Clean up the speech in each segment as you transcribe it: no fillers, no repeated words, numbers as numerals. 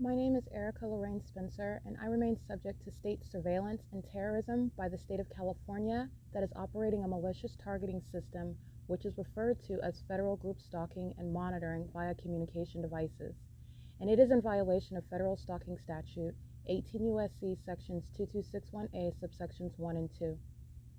My name is Erica Lorraine Spencer, and I remain subject to state surveillance and terrorism by the state of California that is operating a malicious targeting system, which is referred to as federal group stalking and monitoring via communication devices. And it is in violation of federal stalking statute 18 U.S.C. sections 2261A subsections 1 and 2.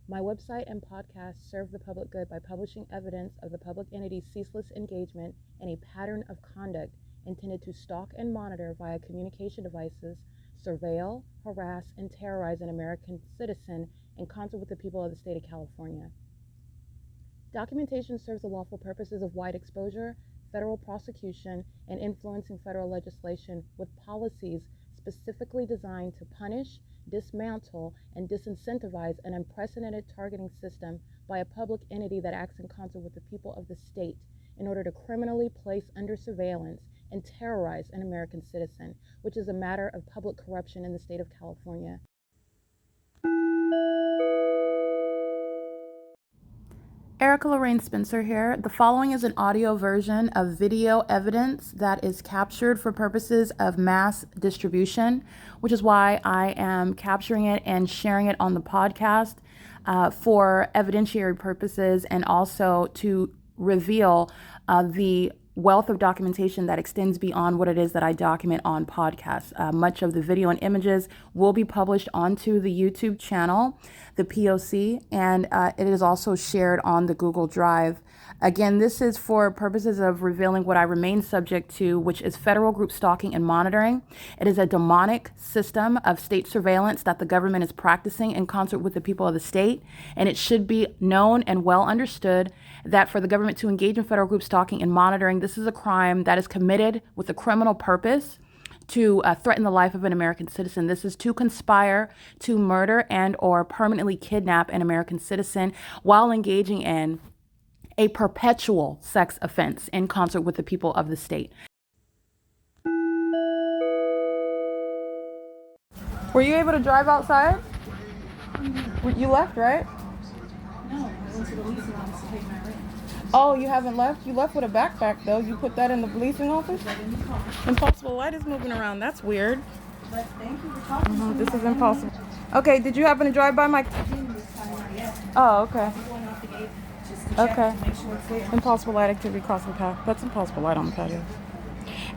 My website and podcast serve the public good by publishing evidence of the public entity's ceaseless engagement in a pattern of conduct intended to stalk and monitor via communication devices, surveil, harass, and terrorize an American citizen in concert with the people of the state of California. Documentation serves the lawful purposes of wide exposure, federal prosecution, and influencing federal legislation with policies specifically designed to punish, dismantle, and disincentivize an unprecedented targeting system by a public entity that acts in concert with the people of the state in order to criminally place under surveillance and terrorize an American citizen, which is a matter of public corruption in the state of California. Erica Lorraine Spencer here. The following is an audio version of video evidence that is captured for purposes of mass distribution, which is why I am capturing it and sharing it on the podcast for evidentiary purposes and also to reveal the wealth of documentation that extends beyond what it is that I document on podcasts. Much of the video and images will be published onto the YouTube channel, the P.O.C, and it is also shared on the Google Drive. Again, this is for purposes of revealing what I remain subject to, which is federal group stalking and monitoring. It is a demonic system of state surveillance that the government is practicing in concert with the people of the state, and it should be known and well understood that for the government to engage in federal group stalking and monitoring, this is a crime that is committed with a criminal purpose to threaten the life of an American citizen. This is to conspire to murder and or permanently kidnap an American citizen while engaging in a perpetual sex offense in concert with the people of the state. Were you able to drive outside? You left, right? No, I went to the leasing office to take my rent. Oh, you haven't left? You left with a backpack, though. You put that in the leasing office? In the car. Impossible Light is moving around. That's weird. But thank you for talking to me. This is impossible. Okay, did you happen to drive by my... I didn't this time, not yet. Oh, okay. I'm going off the gate just to check to make sure it's there. Impossible Light activity crossing path. That's Impossible Light on the patio.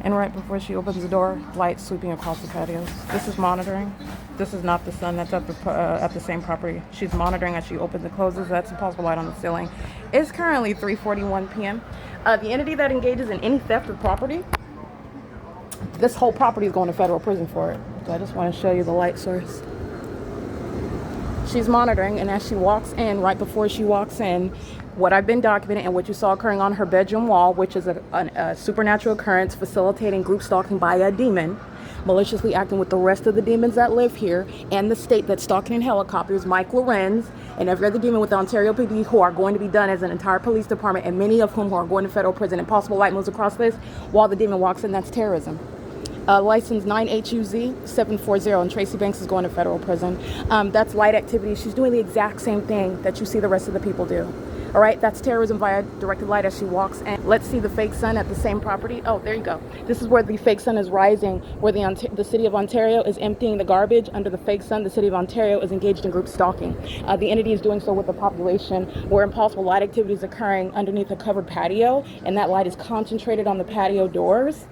And right before she opens the door, light sweeping across the patios. This is monitoring. This is not the sun that's at the same property. She's monitoring as she opens and closes. That's Impossible Light on the ceiling. It's currently 3:41 p.m. The entity that engages in any theft of property, this whole property is going to federal prison for it. So I just want to show you the light source. She's monitoring, and as she walks in, right before she walks in, what I've been documenting and what you saw occurring on her bedroom wall, which is a supernatural occurrence facilitating group stalking by a demon, maliciously acting with the rest of the demons that live here and the state that's stalking in helicopters, Mike LORENZ, and every other demon with the Ontario PD who are going to be done as an entire police department, and many of whom who are going to federal prison. Impossible Light moves across this while the demon walks in. That's terrorism. License 9HUZ 740, and Tracy Banks is going to federal prison. That's light activity. She's doing the exact same thing that you see the rest of the people do. All right, that's terrorism via directed light as she walks in. Let's see the fake sun at the same property. Oh, there you go. This is where the fake sun is rising, where the city of Ontario is emptying the garbage under the fake sun. The city of Ontario is engaged in group stalking. The entity is doing so with the population, where impossible light activity is occurring underneath a covered patio, and that light is concentrated on the patio doors.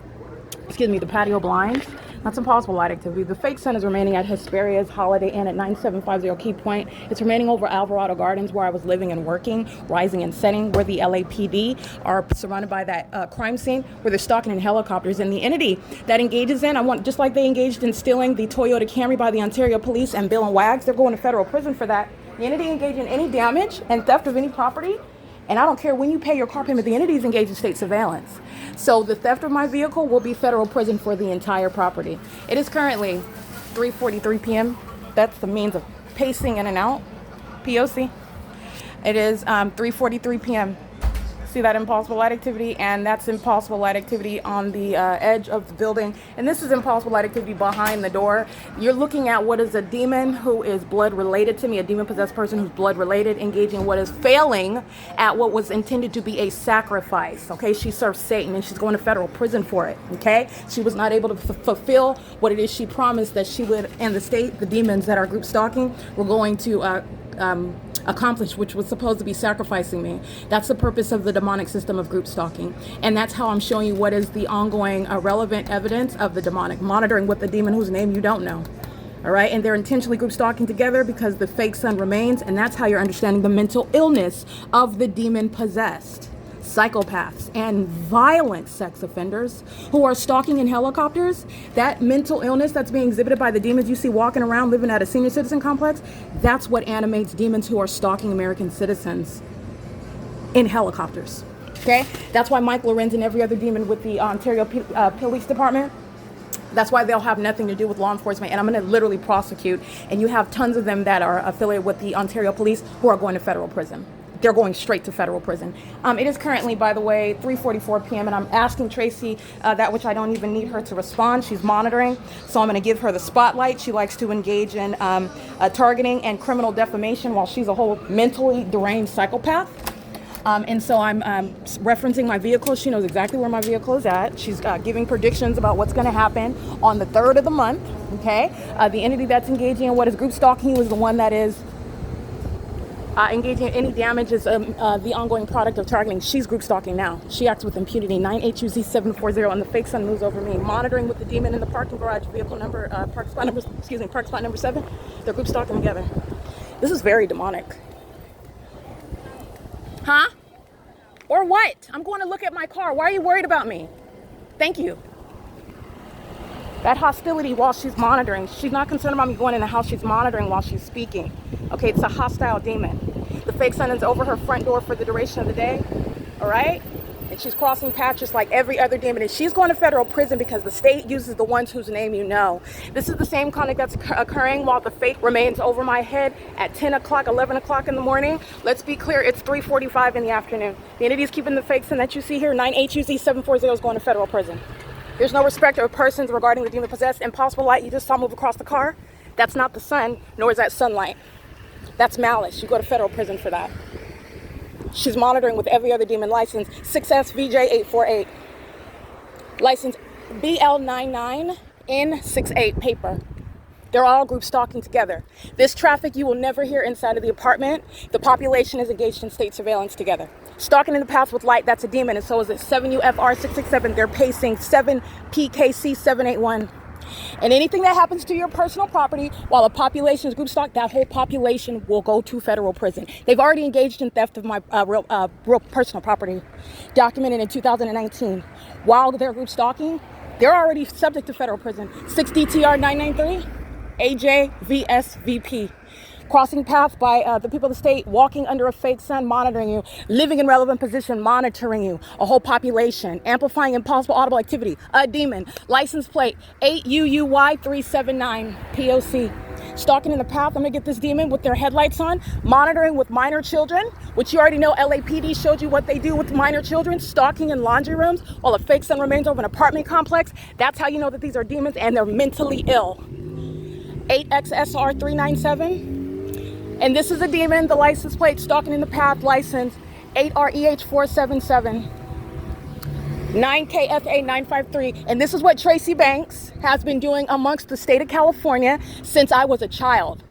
The patio blinds. That's Impossible Light activity. The fake sun is remaining at Hesperia's Holiday Inn at 9750 Key Point. It's remaining over Alvarado Gardens, where I was living and working, rising and setting, where the LAPD are surrounded by that crime scene, where they're stalking in helicopters. And the entity that engages in, just like they engaged in stealing the Toyota Camry by the Ontario Police and Bill and Wags, they're going to federal prison for that. The entity engaged in any damage and theft of any property, and I don't care when you pay your car payment, the entity is engaged in state surveillance. So the theft of my vehicle will be federal prison for the entire property. It is currently 3:43 p.m. That's the means of pacing in and out. P.O.C. It is 3:43 p.m. See that impossible light activity, and that's impossible light activity on the edge of the building, and this is impossible light activity behind the door. You're looking at what is a demon who is blood related to me, a demon possessed person who's blood related, engaging in what is failing at what was intended to be a sacrifice. Okay, she serves Satan and she's going to federal prison for it. Okay, she was not able to fulfill what it is she promised that she would, and the state, the demons that are group stalking, were going to accomplish, which was supposed to be sacrificing me. That's the purpose of the demonic system of group stalking, and that's how I'm showing you what is the ongoing relevant evidence of the demonic, monitoring with the demon whose name you don't know. All right, and they're intentionally group stalking together because the fake son remains, and that's how you're understanding the mental illness of the demon possessed psychopaths and violent sex offenders who are stalking in helicopters. That mental illness that's being exhibited by the demons you see walking around living at a senior citizen complex, that's what animates demons who are stalking American citizens in helicopters. Okay, that's why Mike Lorenz and every other demon with the Ontario Police Department, that's why they'll have nothing to do with law enforcement, and I'm going to literally prosecute, and you have tons of them that are affiliated with the Ontario Police who are going to federal prison. They're going straight to federal prison. It is currently, by the way, 3:44 p.m. and I'm asking Tracy that which I don't even need her to respond. She's monitoring, so I'm going to give her the spotlight. She likes to engage in targeting and criminal defamation while she's a whole mentally deranged psychopath. And so I'm referencing my vehicle. She knows exactly where my vehicle is at. She's giving predictions about what's going to happen on the 3rd of the month. Okay, the entity that's engaging in what is group stalking you is the one that is engaging in any damage is the ongoing product of targeting. She's group stalking now. She acts with impunity. 9HUZ740, and the fake son moves over me. Monitoring with the demon in the parking garage, vehicle number, park spot number 7. They're group stalking together. This is very demonic. Huh? Or what? I'm going to look at my car. Why are you worried about me? Thank you. That hostility while she's monitoring. She's not concerned about me going in the house. She's monitoring while she's speaking. Okay, it's a hostile demon. The fake son is over her front door for the duration of the day. All right? And she's crossing paths just like every other demon. And she's going to federal prison because the state uses the ones whose name you know. This is the same conduct that's occurring while the fake remains over my head at 10 o'clock, 11 o'clock in the morning. Let's be clear, it's 3:45 in the afternoon. The entity is keeping the fake son that you see here, 9HUZ740, is going to federal prison. There's no respect of persons regarding the demon possessed. Impossible light you just saw move across the car, that's not the sun, nor is that sunlight. That's malice. You go to federal prison for that. She's monitoring with every other demon. License 6SVJ848. License BL99N68 paper. They're all group stalking together. This traffic you will never hear inside of the apartment. The population is engaged in state surveillance together. Stalking in the path with light, that's a demon, and so is it 7UFR667. They're pacing 7PKC781. And anything that happens to your personal property while a population is group stalked, that whole population will go to federal prison. They've already engaged in theft of my real personal property, documented in 2019. While they're group stalking, they're already subject to federal prison. 6DTR993, AJVSVP. Crossing paths by the people of the state, walking under a fake sun, monitoring you, living in relevant position, monitoring you, a whole population, amplifying impossible audible activity, a demon, license plate 8UUY379, P.O.C. Stalking in the path, I'm gonna get this demon with their headlights on, monitoring with minor children, which you already know LAPD showed you what they do with minor children, stalking in laundry rooms while a fake son remains over an apartment complex. That's how you know that these are demons and they're mentally ill. 8XSR397. And this is a demon, the license plate, stalking in the path, license 8REH477, 9KFA953. And this is what Tracy Banks has been doing amongst the state of California since I was a child,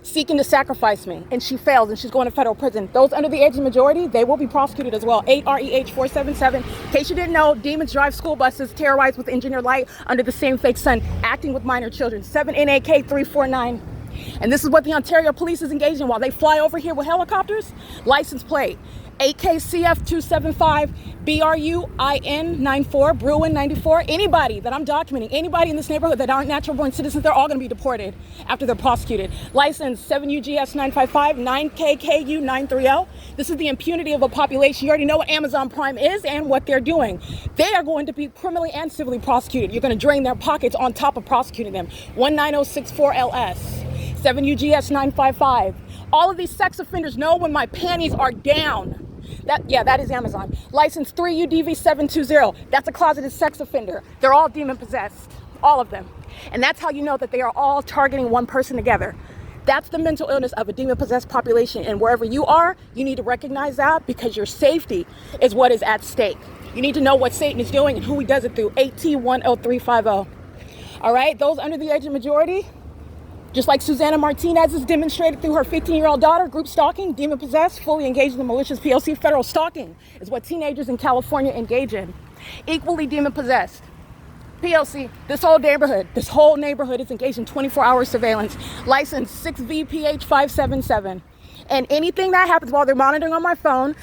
seeking to sacrifice me. And she fails and she's going to federal prison. Those under the age of majority, they will be prosecuted as well. 8REH477. In case you didn't know, demons drive school buses, terrorized with engineered light under the same fake sun, acting with minor children. 7NAK349. And this is what the Ontario Police is engaged in while they fly over here with helicopters. License plate 8KCF275 BRUIN94 Bruin 94. Anybody that I'm documenting, anybody in this neighborhood that aren't natural born citizens, they're all going to be deported after they're prosecuted. License 7UGS955 9KKU930. This is the impunity of a population. You already know what Amazon Prime is and what they're doing. They are going to be criminally and civilly prosecuted. You're going to drain their pockets on top of prosecuting them. 19064LS. 7UGS955. All of these sex offenders know when my panties are down. That is Amazon. License 3UDV720. That's a closeted sex offender. They're all demon possessed, all of them. And that's how you know that they are all targeting one person together. That's the mental illness of a demon possessed population. And wherever you are, you need to recognize that, because your safety is what is at stake. You need to know what Satan is doing and who he does it through. AT10350. All right, those under the age of majority, just like Susanna Martinez has demonstrated through her 15-year-old daughter, group stalking, demon possessed, fully engaged in malicious P.O.C. Federal stalking is what teenagers in California engage in. Equally demon possessed. P.O.C. This whole neighborhood is engaged in 24-hour surveillance. License 6VPH577. And anything that happens while they're monitoring on my phone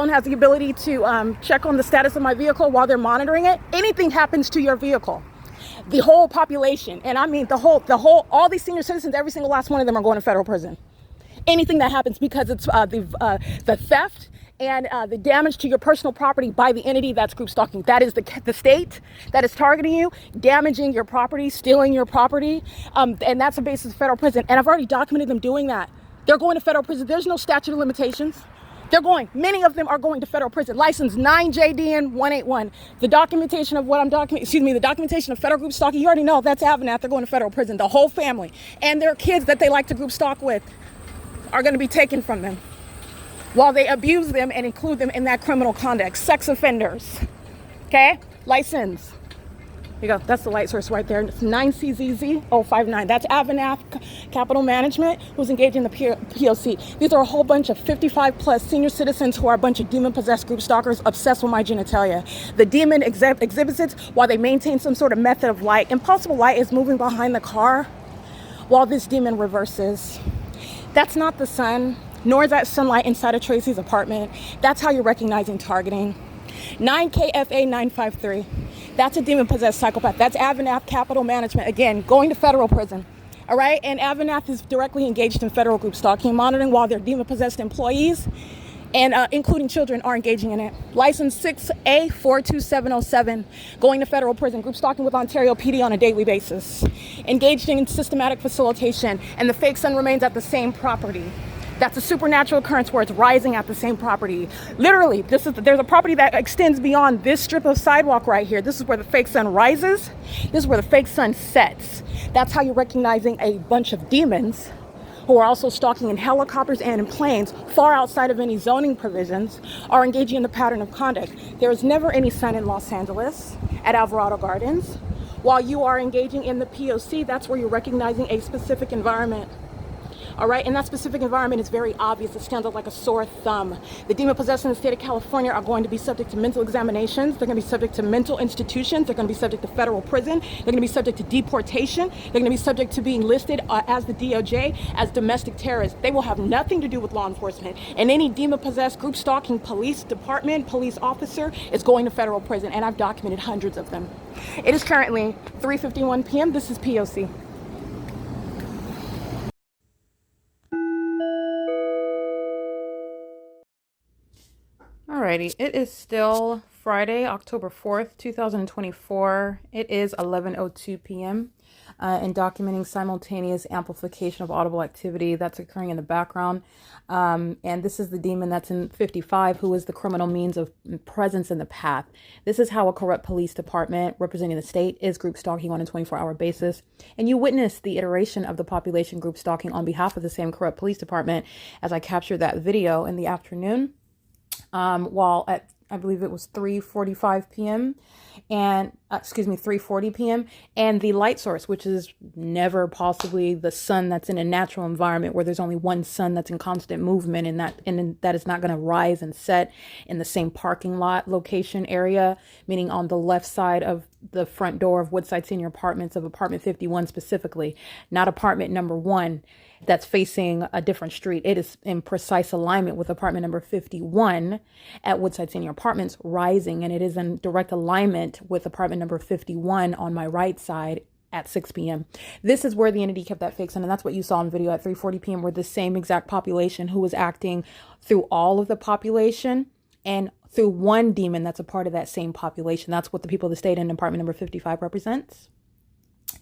has the ability to check on the status of my vehicle while they're monitoring it. Anything happens to your vehicle, the whole population, and I mean all these senior citizens, every single last one of them are going to federal prison. Anything that happens, because it's the theft and the damage to your personal property by the entity that's group stalking. That is the state that is targeting you, damaging your property, stealing your property, and that's the basis of federal prison. And I've already documented them doing that. They're going to federal prison. There's no statute of limitations. Many of them are going to federal prison. License 9JDN181. The documentation of the documentation of federal group stalking, you already know that's AVANATH. They're going to federal prison. The whole family and their kids that they like to group stalk with are going to be taken from them while they abuse them and include them in that criminal conduct. Sex offenders. Okay? License. Here you go. That's the light source right there. It's 9CZZ059. That's AVANATH Capital Management, who's engaged in the P.O.C. These are a whole bunch of 55 plus senior citizens who are a bunch of demon possessed group stalkers obsessed with my genitalia. The demon exhibits it while they maintain some sort of method of light. Impossible light is moving behind the car while this demon reverses. That's not the sun, nor is that sunlight inside of Tracy's apartment. That's how you're recognizing targeting. 9KFA953. That's a demon-possessed psychopath. That's AVANATH Capital Management. Again, going to federal prison. All right? And AVANATH is directly engaged in federal group stalking, monitoring while their demon-possessed employees, and including children, are engaging in it. License 6A42707. Going to federal prison. Group stalking with Ontario PD on a daily basis. Engaged in systematic facilitation. And the fake sun remains at the same property. That's a supernatural occurrence where it's rising at the same property. Literally, there's a property that extends beyond this strip of sidewalk right here. This is where the fake sun rises. This is where the fake sun sets. That's how you're recognizing a bunch of demons who are also stalking in helicopters and in planes far outside of any zoning provisions, are engaging in the pattern of conduct. There is never any sun in Los Angeles at Alvarado Gardens. While you are engaging in the P.O.C., that's where you're recognizing a specific environment. All right, and that specific environment is very obvious. It stands out like a sore thumb. The demon possessed in the state of California are going to be subject to mental examinations. They're going to be subject to mental institutions. They're going to be subject to federal prison. They're going to be subject to deportation. They're going to be subject to being listed as the DOJ as domestic terrorists. They will have nothing to do with law enforcement. And any demon possessed group stalking police department, police officer is going to federal prison. And I've documented hundreds of them. It is currently 3:51 p.m. This is P.O.C. Alrighty, it is still Friday, October 4th, 2024. It is 11:02 p.m. And documenting simultaneous amplification of audible activity that's occurring in the background. And this is the demon that's in 55, who is the criminal means of presence in the path. This is how a corrupt police department representing the state is group stalking on a 24-hour basis. And you witness the iteration of the population group stalking on behalf of the same corrupt police department as I captured that video in the afternoon. While at, I believe it was 3:45 p.m. and 3:40 p.m. and the light source, which is never possibly the sun that's in a natural environment where there's only one sun that's in constant movement, and that is not going to rise and set in the same parking lot location area, meaning on the left side of the front door of Woodside Senior Apartments, of apartment 51 specifically, not apartment number 1 that's facing a different street. It is in precise alignment with apartment number 51 at Woodside Senior Apartments, rising, and it is in direct alignment with apartment number 51 on my right side at 6 p.m. This is where the entity kept that fake sun, and that's what you saw in video at 3:40 p.m., where the same exact population who was acting through all of the population and through one demon that's a part of that same population. That's what the people that stayed in apartment number 55 represents.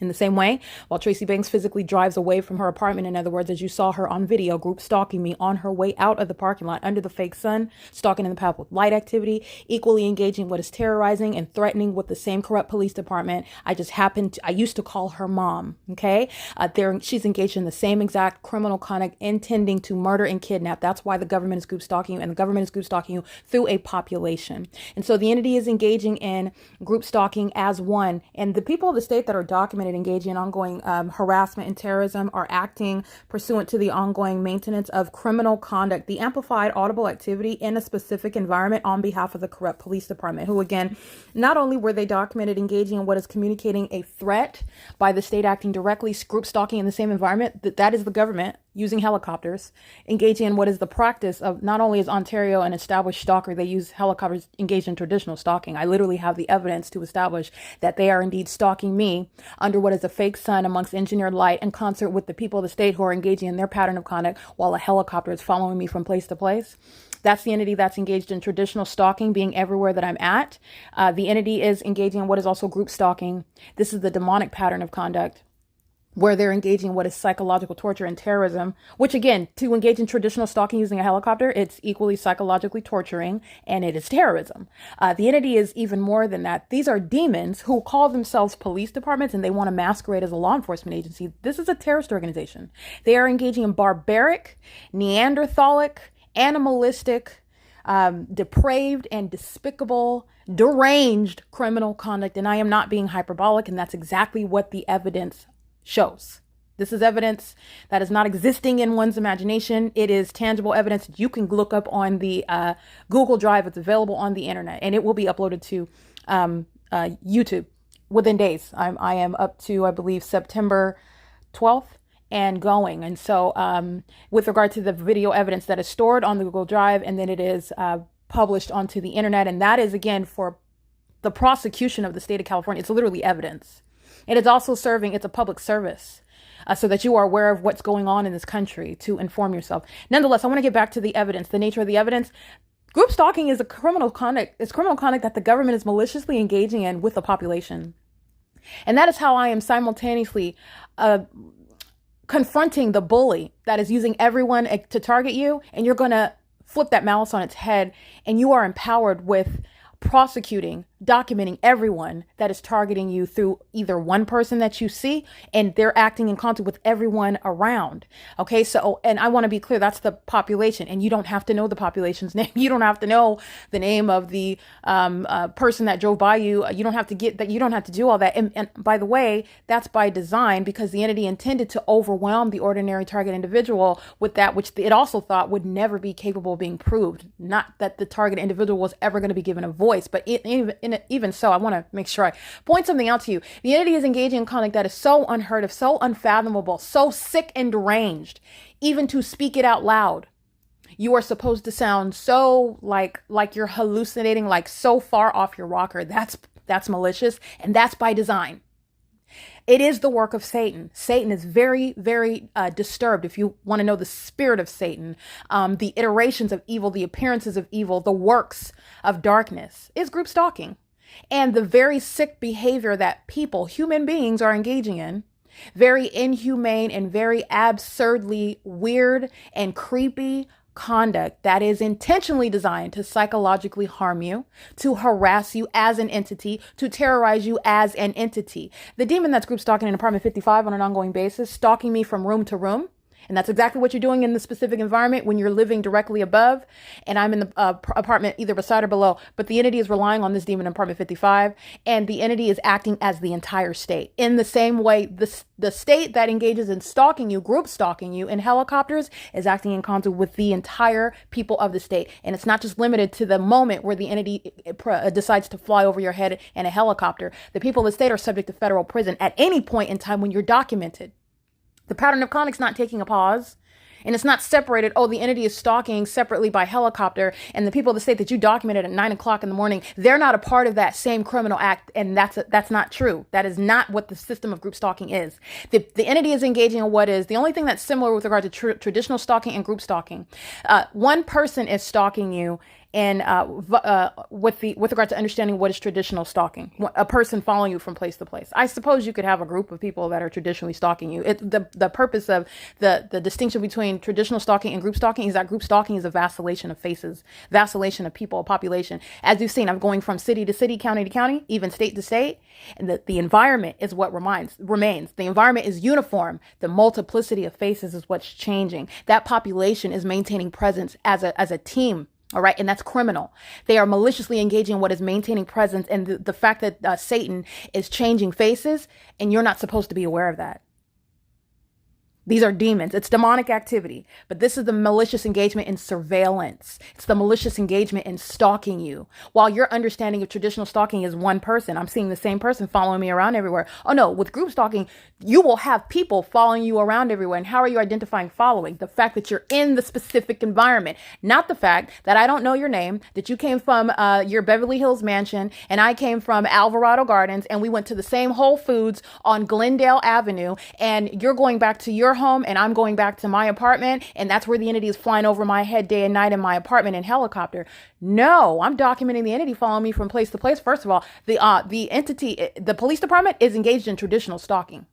In the same way, while Tracy Banks physically drives away from her apartment, in other words, as you saw her on video, group stalking me on her way out of the parking lot under the fake sun, stalking in the path with light activity, equally engaging what is terrorizing and threatening with the same corrupt police department. I used to call her mom, okay? She's engaged in the same exact criminal conduct intending to murder and kidnap. That's why the government is group stalking you, and the government is group stalking you through a population. And so the entity is engaging in group stalking as one, and the people of the state that are documented engaging in ongoing harassment and terrorism are acting pursuant to the ongoing maintenance of criminal conduct, the amplified audible activity in a specific environment on behalf of the corrupt police department, who again, not only were they documented engaging in what is communicating a threat by the state acting directly, group stalking in the same environment, that is the government using helicopters, engaging in what is the practice of, not only is Ontario an established stalker, they use helicopters engaged in traditional stalking. I literally have the evidence to establish that they are indeed stalking me under what is a fake sun amongst engineered light in concert with the people of the state who are engaging in their pattern of conduct while a helicopter is following me from place to place. That's the entity that's engaged in traditional stalking, being everywhere that I'm at. The entity is engaging in what is also group stalking. This is the demonic pattern of conduct, where they're engaging in what is psychological torture and terrorism, which again, to engage in traditional stalking using a helicopter, it's equally psychologically torturing, and it is terrorism. The entity is even more than that. These are demons who call themselves police departments, and they want to masquerade as a law enforcement agency. This is a terrorist organization. They are engaging in barbaric, Neanderthalic, animalistic, depraved and despicable, deranged criminal conduct. And I am not being hyperbolic, and that's exactly what the evidence shows. This is evidence that is not existing in one's imagination. It is tangible evidence you can look up on the Google Drive. It's available on the internet, and it will be uploaded to YouTube within days. I am up to, I believe, September 12th and going. And so with regard to the video evidence that is stored on the Google Drive, and then it is published onto the internet, and that is, again, for the prosecution of the state of California. It's literally evidence. It is also it's a public service so that you are aware of what's going on in this country to inform yourself. Nonetheless, I want to get back to the evidence, the nature of the evidence. Group stalking is a criminal conduct. It's criminal conduct that the government is maliciously engaging in with the population. And that is how I am simultaneously confronting the bully that is using everyone to target you. And you're going to flip that malice on its head, and you are empowered with prosecuting, documenting everyone that is targeting you through either one person that you see, and they're acting in concert with everyone around. Okay, so, and I want to be clear, that's the population, and you don't have to know the population's name. You don't have to know the name of the person that drove by you. You don't have to get that. You don't have to do all that. And by the way, that's by design, because the entity intended to overwhelm the ordinary target individual with that which it also thought would never be capable of being proved. Not that the target individual was ever going to be given a voice, but even so, I want to make sure I point something out to you. The entity is engaging in conduct that is so unheard of, so unfathomable, so sick and deranged, even to speak it out loud. You are supposed to sound so like you're hallucinating, like so far off your rocker. That's malicious, and that's by design. It is the work of Satan. Satan is very, very disturbed. If you want to know the spirit of Satan, the iterations of evil, the appearances of evil, the works of darkness, is group stalking. And the very sick behavior that people, human beings, are engaging in, very inhumane and very absurdly weird and creepy conduct that is intentionally designed to psychologically harm you, to harass you as an entity, to terrorize you as an entity. The demon that's group stalking in apartment 55 on an ongoing basis, stalking me from room to room. And that's exactly what you're doing in the specific environment when you're living directly above. And I'm in the apartment either beside or below. But the entity is relying on this demon in apartment 55. And the entity is acting as the entire state. In the same way, the state that engages in stalking you, group stalking you in helicopters, is acting in concert with the entire people of the state. And it's not just limited to the moment where the entity decides to fly over your head in a helicopter. The people of the state are subject to federal prison at any point in time when you're documented. The pattern of conduct's not taking a pause, and it's not separated. Oh, the entity is stalking separately by helicopter, and the people of the state that you documented at 9 o'clock in the morning, they're not a part of that same criminal act, and that's not true. That is not what the system of group stalking is. The entity is engaging in what is the only thing that's similar with regard to traditional stalking and group stalking. One person is stalking you in with regard to understanding what is traditional stalking, a person following you from place to place. I suppose you could have a group of people that are traditionally stalking you. The purpose of the distinction between traditional stalking and group stalking is that group stalking is a vacillation of faces, vacillation of people, population. As you've seen, I'm going from city to city, county to county, even state to state, and the environment is what remains. The environment is uniform. The multiplicity of faces is what's changing. That population is maintaining presence as a team. All right. And that's criminal. They are maliciously engaging in what is maintaining presence. And the fact that Satan is changing faces, and you're not supposed to be aware of that. These are demons. It's demonic activity. But this is the malicious engagement in surveillance. It's the malicious engagement in stalking you. While your understanding of traditional stalking is one person, I'm seeing the same person following me around everywhere. Oh no, with group stalking, you will have people following you around everywhere. And how are you identifying following? The fact that you're in the specific environment, not the fact that I don't know your name, that you came from your Beverly Hills mansion and I came from Alvarado Gardens and we went to the same Whole Foods on Glendale Avenue and you're going back to your home and I'm going back to my apartment, and that's where the entity is flying over my head day and night in my apartment in helicopter. No, I'm documenting the entity following me from place to place. First of all, the entity, the police department is engaged in traditional stalking.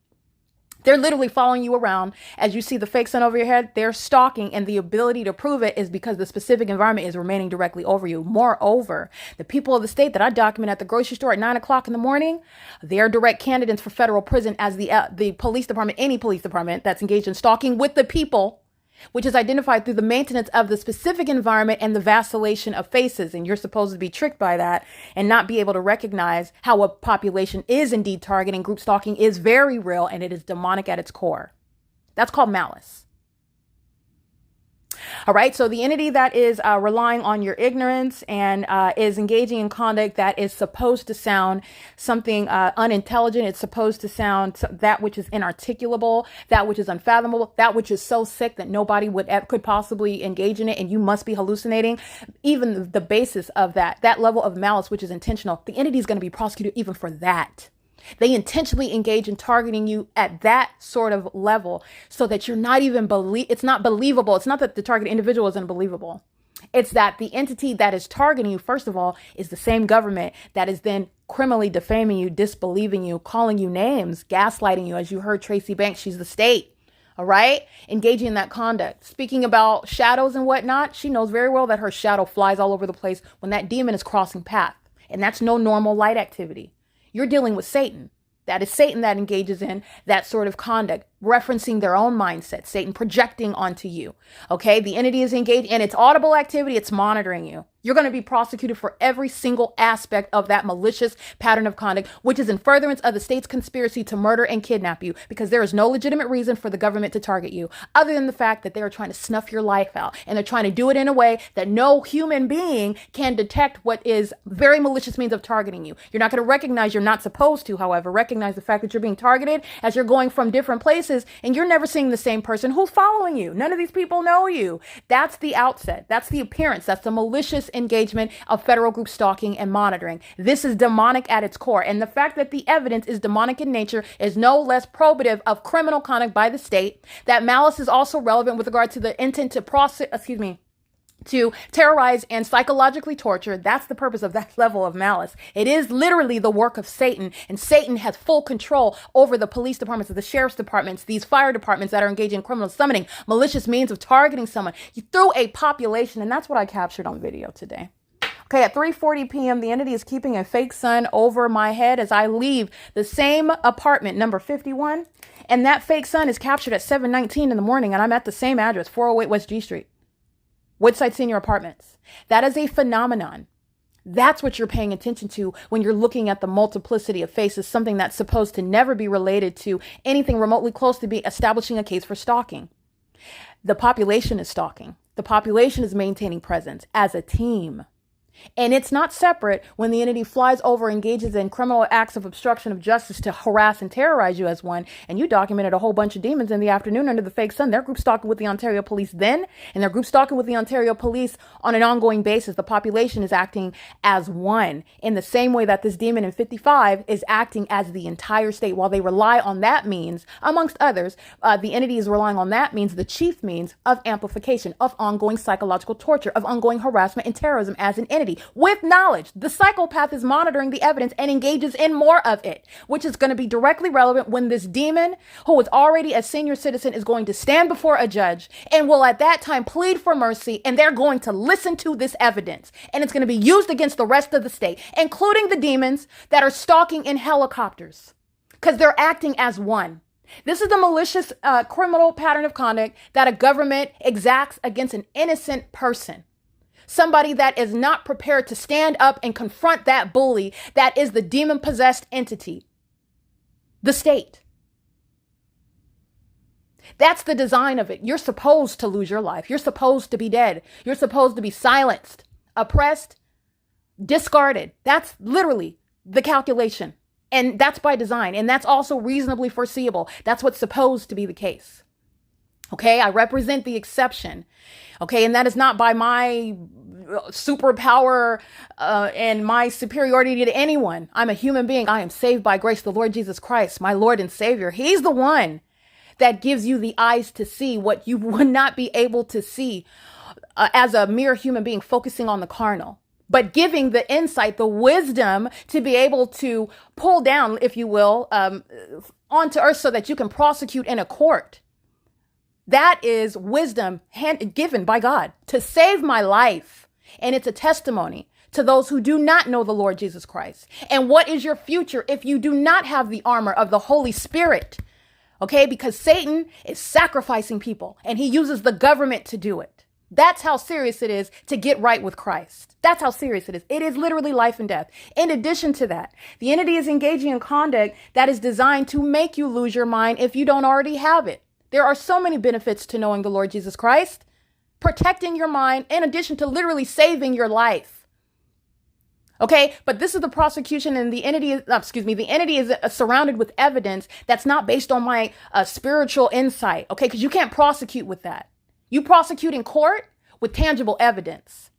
They're literally following you around. As you see the fake sun over your head, they're stalking, and the ability to prove it is because the specific environment is remaining directly over you. Moreover, the people of the state that I document at the grocery store at 9 o'clock in the morning, they're direct candidates for federal prison as the police department, any police department that's engaged in stalking with the people, which is identified through the maintenance of the specific environment and the vacillation of faces. And you're supposed to be tricked by that and not be able to recognize how a population is indeed targeting. Group stalking is very real and it is demonic at its core. That's called malice. All right. So the entity that is relying on your ignorance and is engaging in conduct that is supposed to sound something unintelligent. It's supposed to sound that which is inarticulable, that which is unfathomable, that which is so sick that nobody could possibly engage in it. And you must be hallucinating. Even the basis of that level of malice, which is intentional, the entity is going to be prosecuted even for that. They intentionally engage in targeting you at that sort of level so that you're not even it's not believable. It's not that the target individual is unbelievable. It's that the entity that is targeting you, first of all, is the same government that is then criminally defaming you, disbelieving you, calling you names, gaslighting you. As you heard Tracy Banks, she's the state. All right. Engaging in that conduct. Speaking about shadows and whatnot, she knows very well that her shadow flies all over the place when that demon is crossing path. And that's no normal light activity. You're dealing with Satan. That is Satan that engages in that sort of conduct, referencing their own mindset, Satan projecting onto you. Okay, the entity is engaged and it's audible activity. It's monitoring you. You're going to be prosecuted for every single aspect of that malicious pattern of conduct, which is in furtherance of the state's conspiracy to murder and kidnap you, because there is no legitimate reason for the government to target you other than the fact that they are trying to snuff your life out. And they're trying to do it in a way that no human being can detect what is very malicious means of targeting you. You're not going to recognize, you're not supposed to, however, recognize the fact that you're being targeted as you're going from different places and you're never seeing the same person who's following you. None of these people know you. That's the outset. That's the appearance. That's the malicious engagement of federal group stalking and monitoring. This is demonic at its core. And the fact that the evidence is demonic in nature is no less probative of criminal conduct by the state. That malice is also relevant with regard to the intent to terrorize and psychologically torture. That's the purpose of that level of malice. It is literally the work of Satan, and Satan has full control over the police departments, the sheriff's departments, these fire departments that are engaged in criminal summoning, malicious means of targeting someone through a population. And that's what I captured on video today. Okay, at 3:40 p.m., the entity is keeping a fake sun over my head as I leave the same apartment, number 51. And that fake sun is captured at 7:19 in the morning, and I'm at the same address, 408 West G Street. Woodside Senior Apartments. That is a phenomenon. That's what you're paying attention to when you're looking at the multiplicity of faces, something that's supposed to never be related to anything remotely close to be establishing a case for stalking. The population is stalking. The population is maintaining presence as a team. And it's not separate when the entity flies over, engages in criminal acts of obstruction of justice to harass and terrorize you as one. And you documented a whole bunch of demons in the afternoon under the fake sun. They're group stalking with the Ontario police then, and they're group stalking with the Ontario police on an ongoing basis. The population is acting as one in the same way that this demon in 55 is acting as the entire state. While they rely on that means, amongst others, the entity is relying on that means, the chief means of amplification, of ongoing psychological torture, of ongoing harassment and terrorism as an entity. With knowledge, the psychopath is monitoring the evidence and engages in more of it, which is going to be directly relevant when this demon, who is already a senior citizen, is going to stand before a judge and will at that time plead for mercy, and they're going to listen to this evidence, and it's going to be used against the rest of the state, including the demons that are stalking in helicopters, because they're acting as one. This is the malicious criminal pattern of conduct that a government exacts against an innocent person. Somebody that is not prepared to stand up and confront that bully that is the demon-possessed entity, the state. That's the design of it. You're supposed to lose your life. You're supposed to be dead. You're supposed to be silenced, oppressed, discarded. That's literally the calculation. And that's by design. And that's also reasonably foreseeable. That's what's supposed to be the case. Okay, I represent the exception. Okay, and that is not by my superpower and my superiority to anyone. I'm a human being. I am saved by grace, the Lord Jesus Christ, my Lord and Savior. He's the one that gives you the eyes to see what you would not be able to see as a mere human being focusing on the carnal, but giving the insight, the wisdom to be able to pull down, if you will, onto earth so that you can prosecute in a court. That is wisdom given by God to save my life. And it's a testimony to those who do not know the Lord Jesus Christ. And what is your future if you do not have the armor of the Holy Spirit? Okay, because Satan is sacrificing people and he uses the government to do it. That's how serious it is to get right with Christ. That's how serious it is. It is literally life and death. In addition to that, the entity is engaging in conduct that is designed to make you lose your mind if you don't already have it. There are so many benefits to knowing the Lord Jesus Christ, protecting your mind, in addition to literally saving your life. Okay, but this is the prosecution, and the entity is surrounded with evidence that's not based on my spiritual insight. Okay, because you can't prosecute with that. You prosecute in court with tangible evidence.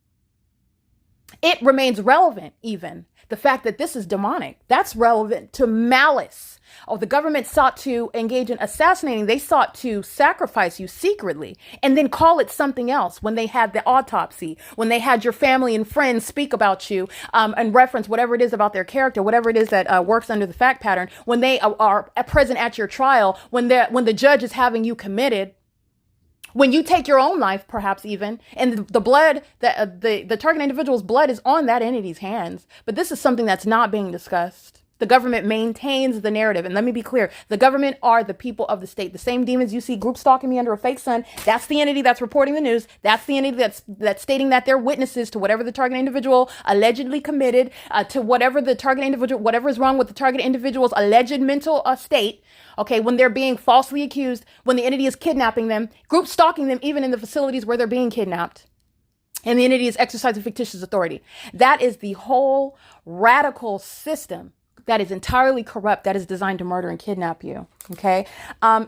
It remains relevant, even the fact that this is demonic. That's relevant to malice. Oh, the government sought to engage in assassinating. They sought to sacrifice you secretly and then call it something else when they had the autopsy, when they had your family and friends speak about you and reference whatever it is about their character, whatever it is that works under the fact pattern, when they are present at your trial, when the judge is having you committed. When you take your own life, perhaps even, and the blood, the target individual's blood is on that entity's hands. But this is something that's not being discussed. The government maintains the narrative. And let me be clear, the government are the people of the state. The same demons you see group stalking me under a fake sun, that's the entity that's reporting the news. That's the entity that's stating that they're witnesses to whatever the target individual allegedly committed, to whatever is wrong with the target individual's alleged mental state. Okay, when they're being falsely accused, when the entity is kidnapping them, group stalking them even in the facilities where they're being kidnapped, and the entity is exercising fictitious authority. That is the whole radical system that is entirely corrupt, that is designed to murder and kidnap you. Okay,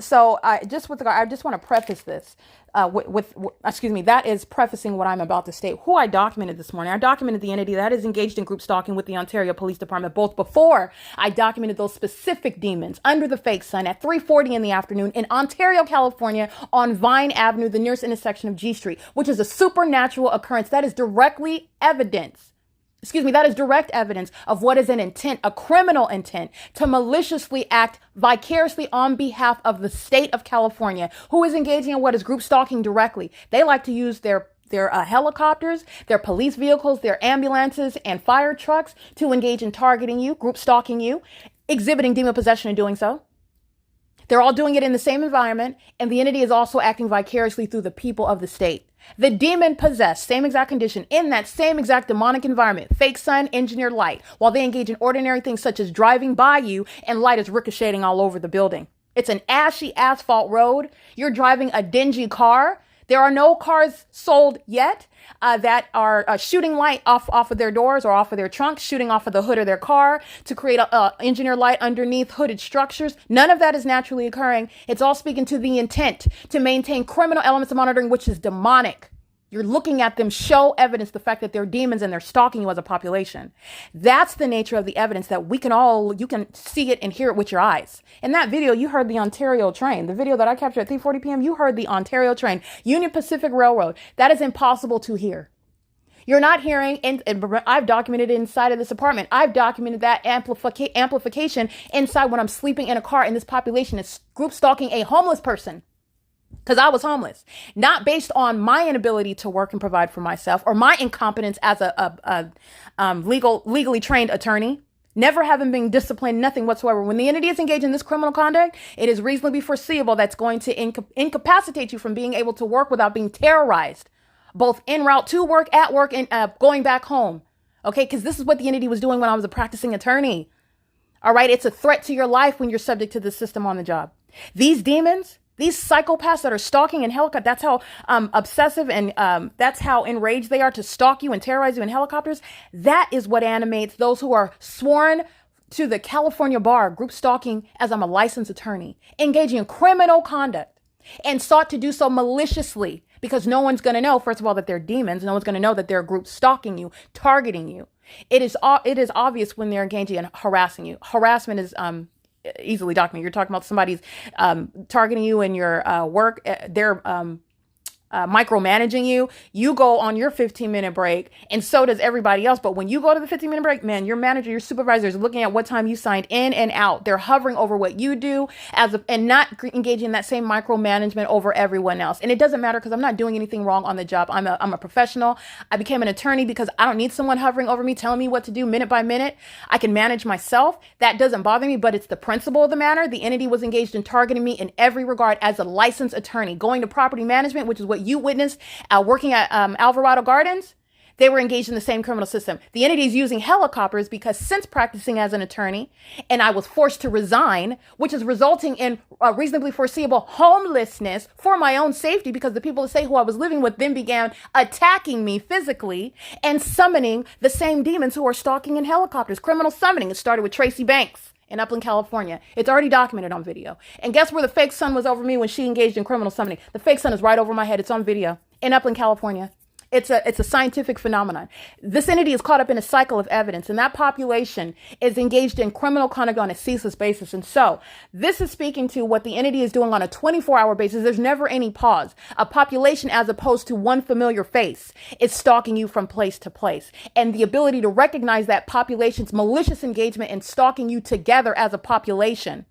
so I just want to preface this that is prefacing what I'm about to state. Who I documented this morning. I documented the entity that is engaged in group stalking with the Ontario Police Department, both before I documented those specific demons under the fake sun at 3:40 in the afternoon in Ontario, California, on Vine Avenue, the nearest intersection of G Street, which is a supernatural occurrence. That is directly evidence. That is direct evidence of what is an intent, a criminal intent, to maliciously act vicariously on behalf of the state of California, who is engaging in what is group stalking directly. They like to use their helicopters, their police vehicles, their ambulances, and fire trucks to engage in targeting you, group stalking you, exhibiting demon possession in doing so. They're all doing it in the same environment, and the entity is also acting vicariously through the people of the state. The demon possessed, same exact condition, in that same exact demonic environment, fake sun, engineered light, while they engage in ordinary things such as driving by you and light is ricocheting all over the building. It's an ashy asphalt road. You're driving a dingy car There are no cars sold yet that are shooting light off of their doors or off of their trunks, shooting off of the hood of their car to create a engineer light underneath hooded structures. None of that is naturally occurring. It's all speaking to the intent to maintain criminal elements of monitoring, which is demonic. You're looking at them show evidence, the fact that they're demons and they're stalking you as a population. That's the nature of the evidence that you can see it and hear it with your eyes. In that video, you heard the Ontario train. The video that I captured at 3:40 p.m., you heard the Ontario train, Union Pacific Railroad. That is impossible to hear. You're not hearing, and I've documented it inside of this apartment. I've documented that amplification inside when I'm sleeping in a car and this population is group stalking a homeless person. Because I was homeless, not based on my inability to work and provide for myself or my incompetence as a legally trained attorney, never having been disciplined, nothing whatsoever. When the entity is engaged in this criminal conduct, it is reasonably foreseeable that's going to incapacitate you from being able to work without being terrorized, both en route to work, at work, and going back home. Okay, because this is what the entity was doing when I was a practicing attorney. All right, it's a threat to your life when you're subject to the system on the job. These demons, these psychopaths that are stalking in helicopters, that's how obsessive and that's how enraged they are to stalk you and terrorize you in helicopters. That is what animates those who are sworn to the California bar, group stalking as I'm a licensed attorney, engaging in criminal conduct and sought to do so maliciously because no one's going to know, first of all, that they're demons. No one's going to know that they're a group stalking you, targeting you. It is obvious when they're engaging in harassing you. Harassment is easily documented. You're talking about somebody's targeting you in your work. They're micromanaging you. You go on your 15-minute break, and so does everybody else. But when you go to the 15-minute break, man, your manager, your supervisor is looking at what time you signed in and out. They're hovering over what you do and not engaging in that same micromanagement over everyone else. And it doesn't matter because I'm not doing anything wrong on the job. I'm a professional. I became an attorney because I don't need someone hovering over me, telling me what to do minute by minute. I can manage myself. That doesn't bother me, but it's the principle of the matter. The entity was engaged in targeting me in every regard as a licensed attorney, going to property management, which is what you witnessed working at Alvarado Gardens. They were engaged in the same criminal system. The entity is using helicopters because since practicing as an attorney and I was forced to resign, which is resulting in reasonably foreseeable homelessness for my own safety because the people that say who I was living with then began attacking me physically and summoning the same demons who are stalking in helicopters. Criminal summoning. It started with Tracy Banks in Upland, California. It's already documented on video. And guess where the fake sun was over me when she engaged in criminal summoning? The fake sun is right over my head. It's on video in Upland, California. It's a scientific phenomenon. This entity is caught up in a cycle of evidence, and that population is engaged in criminal conduct on a ceaseless basis. And so this is speaking to what the entity is doing on a 24-hour basis. There's never any pause. A population, as opposed to one familiar face, is stalking you from place to place. And the ability to recognize that population's malicious engagement in stalking you together as a population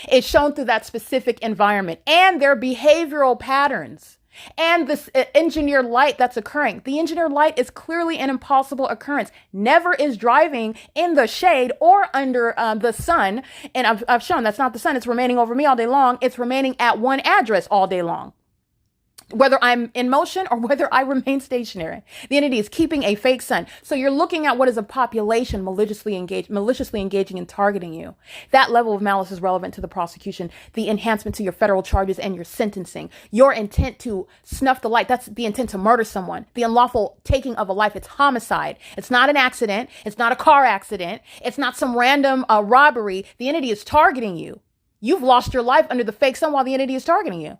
is shown through that specific environment and their behavioral patterns. And this engineered light that's occurring. The engineered light is clearly an impossible occurrence. Never is driving in the shade or under the sun. And I've shown that's not the sun. It's remaining over me all day long. It's remaining at one address all day long, whether I'm in motion or whether I remain stationary. The entity is keeping a fake sun. So you're looking at what is a population maliciously engaging and targeting you. That level of malice is relevant to the prosecution, the enhancement to your federal charges and your sentencing. Your intent to snuff the light, that's the intent to murder someone. The unlawful taking of a life, it's homicide. It's not an accident. It's not a car accident. It's not some random robbery. The entity is targeting you. You've lost your life under the fake sun while the entity is targeting you.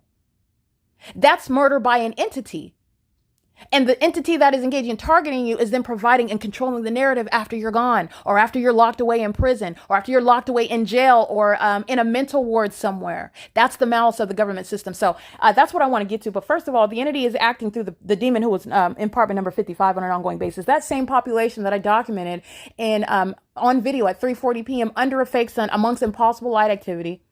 That's murder by an entity. And the entity that is engaged in targeting you is then providing and controlling the narrative after you're gone, or after you're locked away in prison, or after you're locked away in jail, or in a mental ward somewhere. That's the malice of the government system. So that's what I want to get to. But first of all, the entity is acting through the demon who was in apartment number 55 on an ongoing basis. That same population that I documented in on video at 3:40 p.m. under a fake sun amongst impossible light activity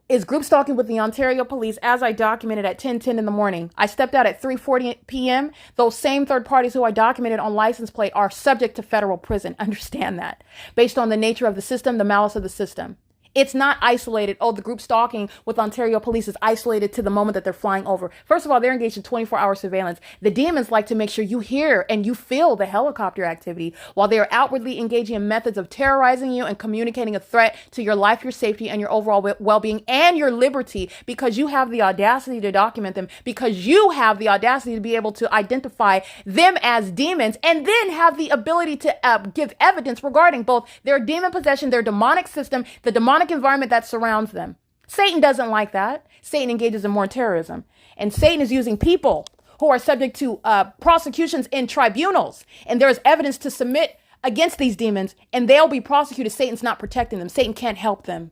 is group stalking with the Ontario police, as I documented at 10:10 in the morning. I stepped out at 3:40 p.m. Those same third parties who I documented on license plate are subject to federal prison. Understand that. Based on the nature of the system, the malice of the system. It's not isolated. Oh, the group stalking with Ontario police is isolated to the moment that they're flying over. First of all, they're engaged in 24-hour surveillance. The demons like to make sure you hear and you feel the helicopter activity while they are outwardly engaging in methods of terrorizing you and communicating a threat to your life, your safety, and your overall well-being and your liberty, because you have the audacity to document them, because you have the audacity to be able to identify them as demons, and then have the ability to give evidence regarding both their demon possession, their demonic system, the demonic environment that surrounds them. Satan doesn't like that. Satan engages in more terrorism. And Satan is using people who are subject to prosecutions in tribunals. And there is evidence to submit against these demons, and they'll be prosecuted. Satan's not protecting them. Satan can't help them.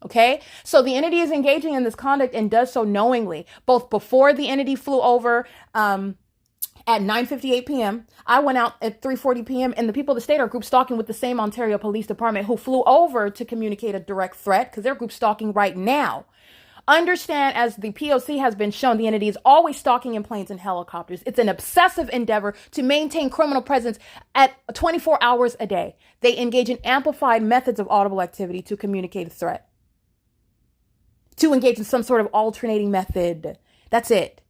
Okay, so the entity is engaging in this conduct and does so knowingly, both before the entity flew over at 9:58 p.m. I went out at 3:40 p.m. and the people of the state are group stalking with the same Ontario Police Department who flew over to communicate a direct threat, because they're group stalking right now. Understand, as the P.O.C. has been shown, the entity is always stalking in planes and helicopters. It's an obsessive endeavor to maintain criminal presence at 24 hours a day. They engage in amplified methods of audible activity to communicate a threat, to engage in some sort of alternating method. That's it.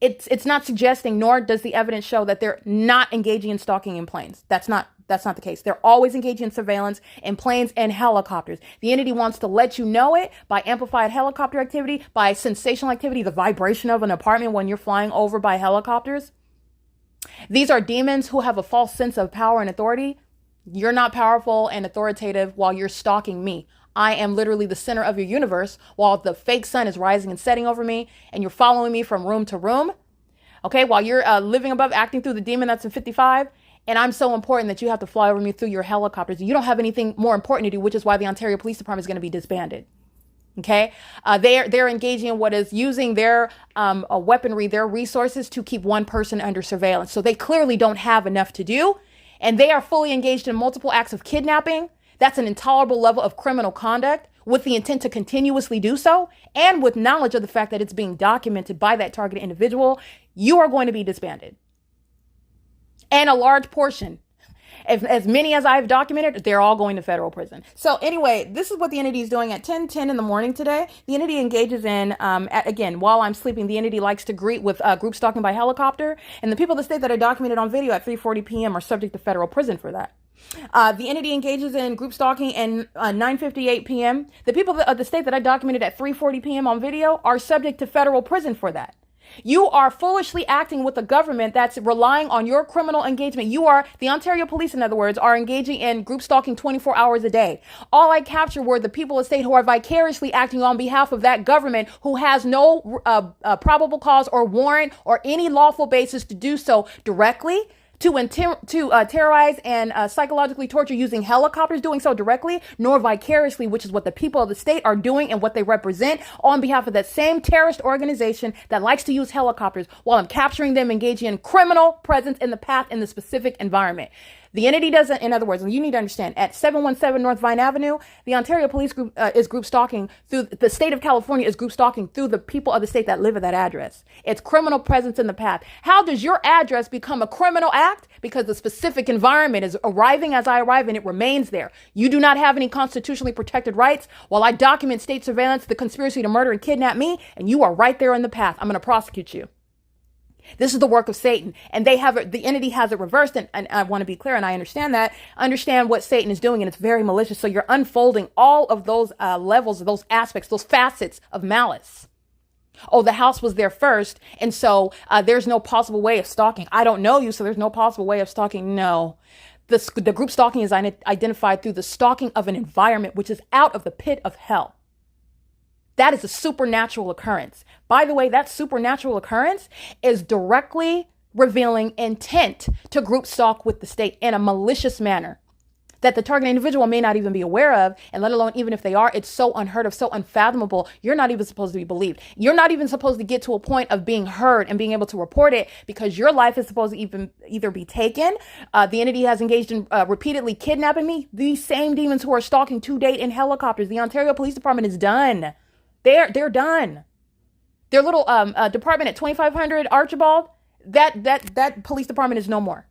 It's not suggesting, nor does the evidence show, that they're not engaging in stalking in planes. That's not the case. They're always engaging in surveillance in planes and helicopters. The entity wants to let you know it by amplified helicopter activity, by sensational activity, the vibration of an apartment when you're flying over by helicopters. These are demons who have a false sense of power and authority. You're not powerful and authoritative while you're stalking me. I am literally the center of your universe while the fake sun is rising and setting over me, and you're following me from room to room. Okay, while you're living above, acting through the demon that's in 55, and I'm so important that you have to fly over me through your helicopters. You don't have anything more important to do, which is why the Ontario Police Department is going to be disbanded. Okay, they're engaging in what is using their weaponry, their resources, to keep one person under surveillance. So they clearly don't have enough to do, and they are fully engaged in multiple acts of kidnapping. That's an intolerable level of criminal conduct, with the intent to continuously do so, and with knowledge of the fact that it's being documented by that targeted individual. You are going to be disbanded. And a large portion, as many as I've documented, they're all going to federal prison. So anyway, this is what the entity is doing at 10:10 in the morning today. The entity engages in, again, while I'm sleeping, the entity likes to greet with group stalking by helicopter. And the people of the state that are documented on video at 3:40 p.m. are subject to federal prison for that. The entity engages in group stalking at 9:58 p.m. The people of the state that I documented at 3:40 p.m. on video are subject to federal prison for that. You are foolishly acting with a government that's relying on your criminal engagement. You are, the Ontario Police, in other words, are engaging in group stalking 24 hours a day. All I captured were the people of the state who are vicariously acting on behalf of that government, who has no probable cause or warrant or any lawful basis to do so directly, to terrorize and psychologically torture using helicopters, doing so directly, nor vicariously, which is what the people of the state are doing and what they represent on behalf of that same terrorist organization that likes to use helicopters, while I'm capturing them engaging in criminal presence in the path in the specific environment. The entity doesn't, in other words, you need to understand, at 717 North Vine Avenue, the Ontario Police Group is group stalking through, the state of California is group stalking through the people of the state that live at that address. It's criminal presence in the path. How does your address become a criminal act? Because the specific environment is arriving as I arrive, and it remains there. You do not have any constitutionally protected rights while I document state surveillance, the conspiracy to murder and kidnap me, and you are right there in the path. I'm going to prosecute you. This is the work of Satan, and they have it, the entity has it reversed. And I want to be clear, and I understand that. Understand what Satan is doing, and it's very malicious. So you're unfolding all of those levels, those aspects, those facets of malice. Oh, the house was there first, and so there's no possible way of stalking. I don't know you, so there's no possible way of stalking. No. The group stalking is identified through the stalking of an environment which is out of the pit of hell. That is a supernatural occurrence. By the way, that supernatural occurrence is directly revealing intent to group stalk with the state in a malicious manner that the target individual may not even be aware of, and let alone even if they are, it's so unheard of, so unfathomable. You're not even supposed to be believed. You're not even supposed to get to a point of being heard and being able to report it, because your life is supposed to either be taken. The entity has engaged in repeatedly kidnapping me. These same demons who are stalking to date in helicopters. The Ontario Police Department is done. They're done. Their little department at 2500 Archibald, that police department is no more.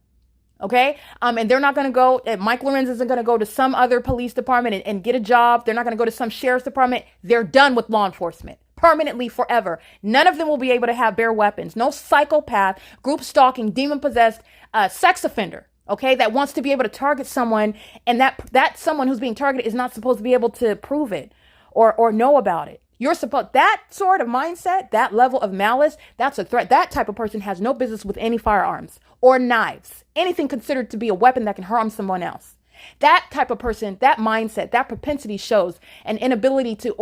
Okay. And they're not going to go, Mike Lorenz isn't going to go to some other police department and get a job. They're not going to go to some sheriff's department. They're done with law enforcement permanently forever. None of them will be able to have bear weapons. No psychopath, group stalking, demon possessed, sex offender. Okay. That wants to be able to target someone, and that someone who's being targeted is not supposed to be able to prove it or know about it. You're supposed, that sort of mindset, that level of malice, that's a threat. That type of person has no business with any firearms or knives, anything considered to be a weapon that can harm someone else. That type of person, that mindset, that propensity shows an inability to,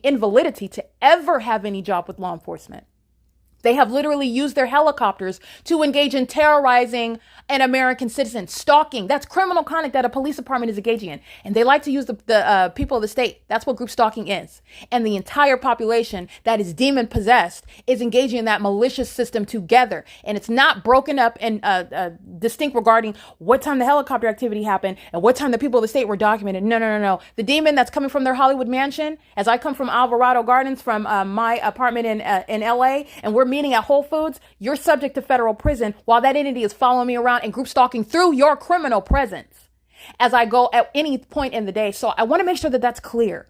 invalidity to ever have any job with law enforcement. They have literally used their helicopters to engage in terrorizing an American citizen, stalking. That's criminal conduct that a police department is engaging in. And they like to use the people of the state. That's what group stalking is. And the entire population that is demon possessed is engaging in that malicious system together. And it's not broken up and distinct regarding what time the helicopter activity happened and what time the people of the state were documented. No. The demon that's coming from their Hollywood mansion, as I come from Alvarado Gardens, from my apartment in LA, and we're meeting at Whole Foods, you're subject to federal prison while that entity is following me around and group stalking through your criminal presence as I go at any point in the day. So I want to make sure that that's clear.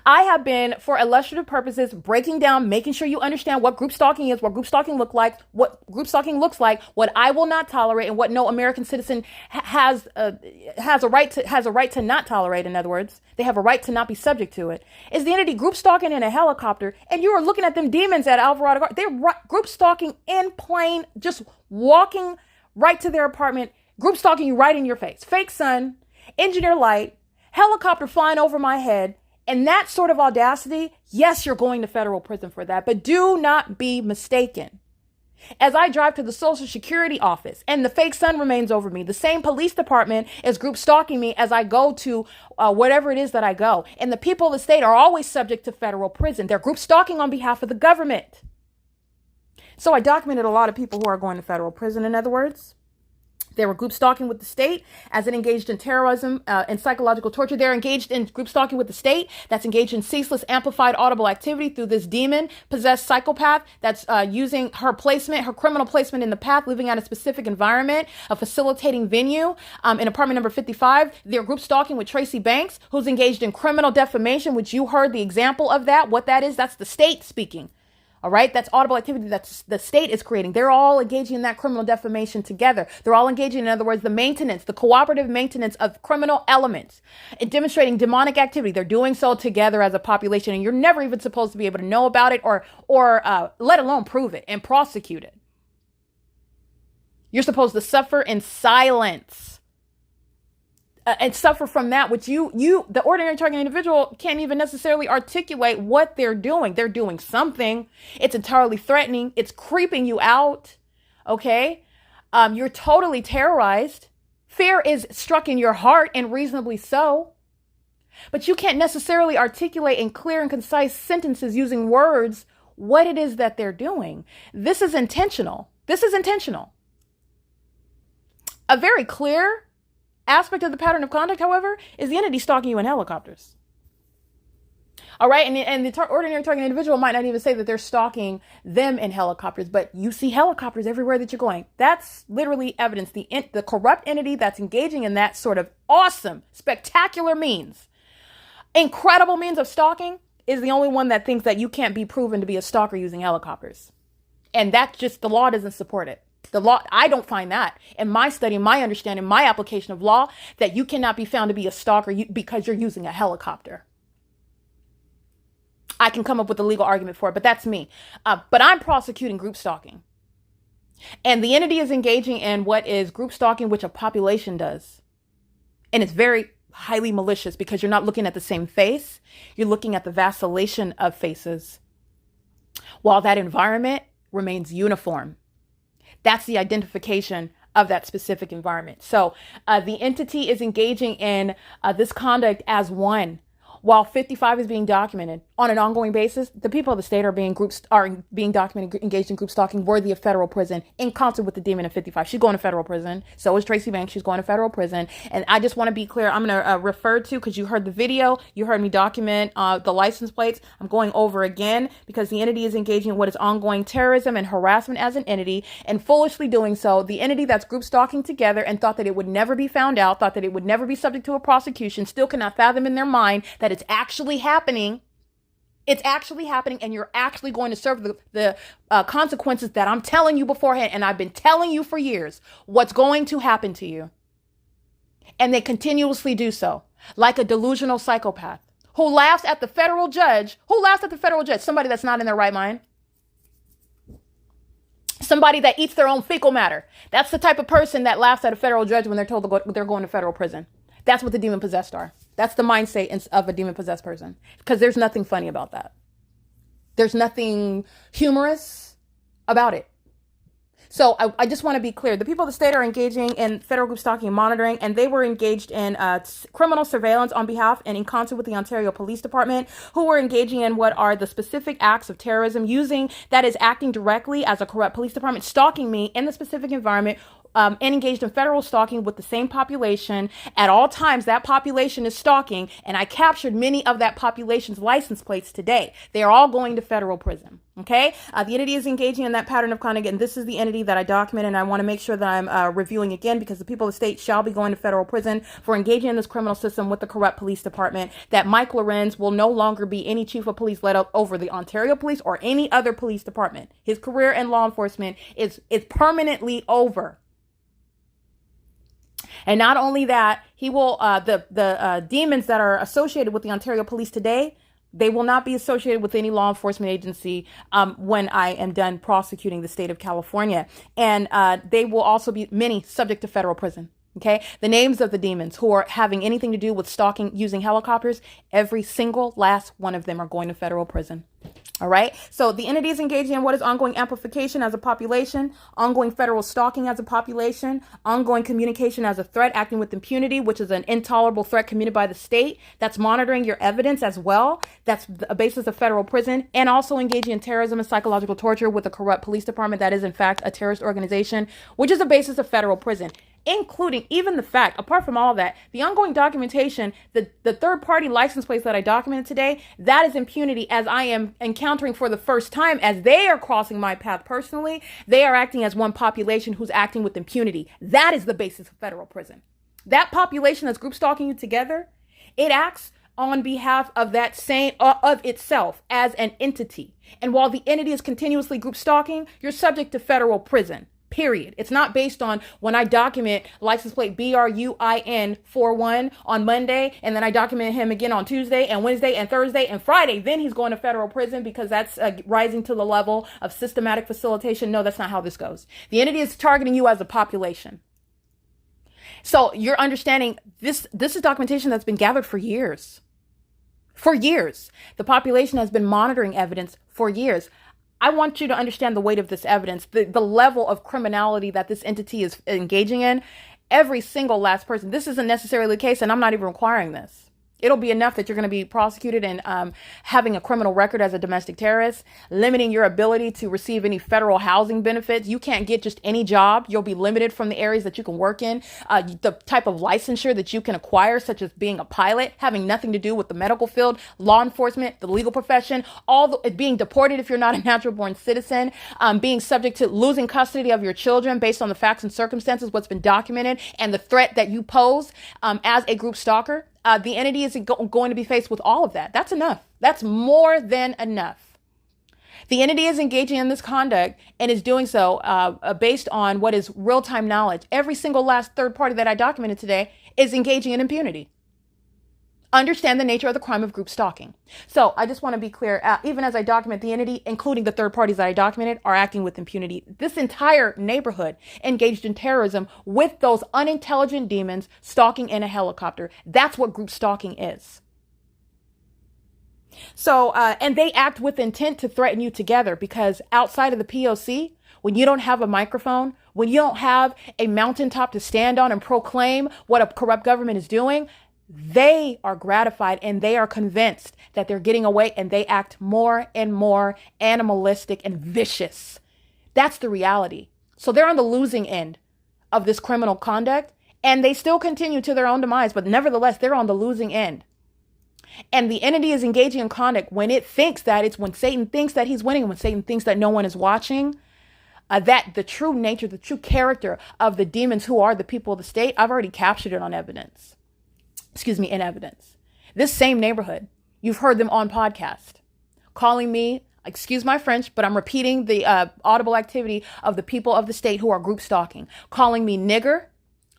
I have been, for illustrative purposes, breaking down, making sure you understand what group stalking is, what group stalking looks like, what I will not tolerate, and what no American citizen has a right to not tolerate. In other words, they have a right to not be subject to it. Is the entity group stalking in a helicopter, and you are looking at them demons at Alvarado Gardens. They're group stalking in plane, just walking right to their apartment, group stalking you right in your face. Fake sun, engineer light, helicopter flying over my head. And that sort of audacity, yes, you're going to federal prison for that, but do not be mistaken. As I drive to the Social Security office and the fake sun remains over me, the same police department is group stalking me as I go to whatever it is that I go. And the people of the state are always subject to federal prison. They're group stalking on behalf of the government. So I documented a lot of people who are going to federal prison, in other words. They were group stalking with the state as it engaged in terrorism and psychological torture. They're engaged in group stalking with the state that's engaged in ceaseless amplified audible activity through this demon possessed psychopath that's using her criminal placement in the path, living at a specific environment, a facilitating venue in apartment number 55. They're group stalking with Tracy Banks, who's engaged in criminal defamation, which you heard the example of that. What that is, that's the state speaking. All right. That's audible activity that the state is creating. They're all engaging in that criminal defamation together. They're all engaging, in other words, the cooperative maintenance of criminal elements and demonstrating demonic activity. They're doing so together as a population, and you're never even supposed to be able to know about it or let alone prove it and prosecute it. You're supposed to suffer in silence. And suffer from that, which the ordinary target individual can't even necessarily articulate what they're doing. They're doing something. It's entirely threatening. It's creeping you out. Okay. You're totally terrorized. Fear is struck in your heart, and reasonably so. But you can't necessarily articulate in clear and concise sentences using words what it is that they're doing. This is intentional. A very clear aspect of the pattern of conduct, however, is the entity stalking you in helicopters. All right. And the ordinary target individual might not even say that they're stalking them in helicopters, but you see helicopters everywhere that you're going. That's literally evidence. The corrupt entity that's engaging in that sort of awesome, spectacular means, incredible means of stalking, is the only one that thinks that you can't be proven to be a stalker using helicopters. And that's just, the law doesn't support it. The law, I don't find that in my study, my understanding, my application of law, that you cannot be found to be a stalker because you're using a helicopter. I can come up with a legal argument for it, but that's me. But I'm prosecuting group stalking. And the entity is engaging in what is group stalking, which a population does. And it's very highly malicious because you're not looking at the same face. You're looking at the vacillation of faces while that environment remains uniform. That's the identification of that specific environment. So the entity is engaging in this conduct as one, while 55 is being documented on an ongoing basis, the people of the state are being documented, engaged in group stalking, worthy of federal prison in concert with the demon of 55. She's going to federal prison. So is Tracy Banks. She's going to federal prison. And I just want to be clear. I'm going to refer to, because you heard the video, you heard me document the license plates. I'm going over again because the entity is engaging in what is ongoing terrorism and harassment as an entity, and foolishly doing so. The entity that's group stalking together and thought that it would never be found out, thought that it would never be subject to a prosecution, still cannot fathom in their mind that it's actually happening. It's actually happening, and you're actually going to serve the consequences that I'm telling you beforehand, and I've been telling you for years what's going to happen to you. And they continuously do so, like a delusional psychopath who laughs at the federal judge, somebody that's not in their right mind, somebody that eats their own fecal matter. That's the type of person that laughs at a federal judge when they're told they're going to federal prison. That's what the demon possessed are. That's the mind state of a demon possessed person, because there's nothing funny about that. There's nothing humorous about it. So I just want to be clear. The people of the state are engaging in federal group stalking and monitoring, and they were engaged in criminal surveillance on behalf and in concert with the Ontario Police Department, who were engaging in what are the specific acts of terrorism, that is acting directly as a corrupt police department, stalking me in the specific environment, and engaged in federal stalking with the same population. At all times, that population is stalking, and I captured many of that population's license plates today. They are all going to federal prison. Okay, the entity is engaging in that pattern of conduct, and this is the entity that I documented, and I want to make sure that I'm reviewing again, because the people of the state shall be going to federal prison for engaging in this criminal system with the corrupt police department. That Mike LORENZ will no longer be any chief of police led over the Ontario Police or any other police department. His career in law enforcement is permanently over. And not only that, he will the demons that are associated with the Ontario Police today, they will not be associated with any law enforcement agency when I am done prosecuting the state of California. And they will also be many subject to federal prison. Okay, the names of the demons who are having anything to do with stalking using helicopters, every single last one of them are going to federal prison. All right. So the entity is engaging in what is ongoing amplification as a population, ongoing federal stalking as a population, ongoing communication as a threat, acting with impunity, which is an intolerable threat committed by the state. That's monitoring your evidence as well. That's a basis of federal prison, and also engaging in terrorism and psychological torture with a corrupt police department that is in fact a terrorist organization, which is a basis of federal prison. Including even the fact, apart from all that, the ongoing documentation, the third-party license plates that I documented today, that is impunity, as I am encountering for the first time, as they are crossing my path personally. They are acting as one population who's acting with impunity. That is the basis of federal prison. That population that's group stalking you together, it acts on behalf of that same, of itself as an entity. And while the entity is continuously group stalking, you're subject to federal prison. Period. It's not based on when I document license plate BRUIN 41 on Monday, and then I document him again on Tuesday and Wednesday and Thursday and Friday. Then he's going to federal prison because that's rising to the level of systematic facilitation. No, that's not how this goes. The entity is targeting you as a population. So you're understanding this is documentation that's been gathered for years. For years. The population has been monitoring evidence for years. I want you to understand the weight of this evidence, the level of criminality that this entity is engaging in. Every single last person. This isn't necessarily the case, and I'm not even requiring this. It'll be enough that you're going to be prosecuted and having a criminal record as a domestic terrorist, limiting your ability to receive any federal housing benefits. You can't get just any job. You'll be limited from the areas that you can work in, the type of licensure that you can acquire, such as being a pilot, having nothing to do with the medical field, law enforcement, the legal profession, being deported if you're not a natural born citizen, being subject to losing custody of your children based on the facts and circumstances, what's been documented, and the threat that you pose as a group stalker. The entity is going to be faced with all of that. That's enough. That's more than enough. The entity is engaging in this conduct and is doing so based on what is real-time knowledge. Every single last third party that I documented today is engaging in impunity. Understand the nature of the crime of group stalking. So I just want to be clear, even as I document the entity, including the third parties that I documented, are acting with impunity. This entire neighborhood engaged in terrorism with those unintelligent demons stalking in a helicopter. That's what group stalking is. So, and they act with intent to threaten you together, because outside of the P.O.C., when you don't have a microphone, when you don't have a mountaintop to stand on and proclaim what a corrupt government is doing, they are gratified and they are convinced that they're getting away, and they act more and more animalistic and vicious. That's the reality. So they're on the losing end of this criminal conduct, and they still continue to their own demise, but nevertheless, they're on the losing end. And the entity is engaging in conduct when it thinks that it's when Satan thinks that he's winning, when Satan thinks that no one is watching, that the true nature, the true character of the demons who are the people of the state, I've already captured it on evidence. In evidence. This same neighborhood, you've heard them on podcast, calling me, excuse my French, but I'm repeating the audible activity of the people of the state who are group stalking, calling me nigger,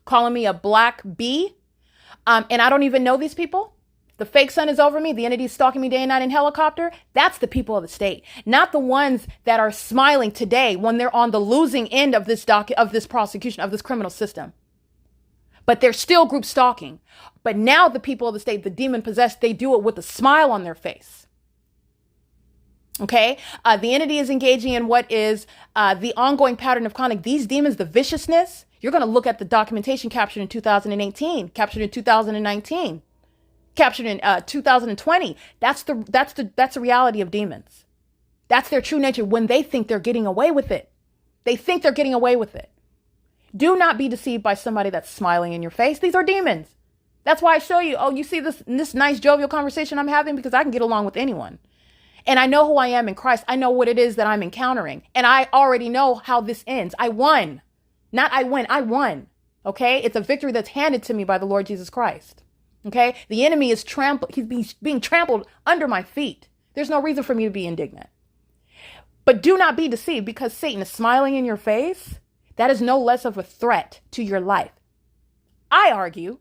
calling me a black bee, and I don't even know these people. The fake sun is over me. The entity is stalking me day and night in helicopter. That's the people of the state, not the ones that are smiling today when they're on the losing end of this prosecution, of this criminal system. But they're still group stalking. But now the people of the state, the demon possessed, they do it with a smile on their face. Okay? The entity is engaging in what is the ongoing pattern of conduct. These demons, the viciousness, you're going to look at the documentation captured in 2018, captured in 2019, captured in 2020. That's the reality of demons. That's their true nature when they think they're getting away with it. They think they're getting away with it. Do not be deceived by somebody that's smiling in your face. These are demons. That's why I show you, you see this nice jovial conversation I'm having, because I can get along with anyone. And I know who I am in Christ. I know what it is that I'm encountering. And I already know how this ends. I won. Not I win, I won. Okay? It's a victory that's handed to me by the Lord Jesus Christ. Okay? The enemy is he's being trampled under my feet. There's no reason for me to be indignant. But do not be deceived because Satan is smiling in your face. That is no less of a threat to your life. I argue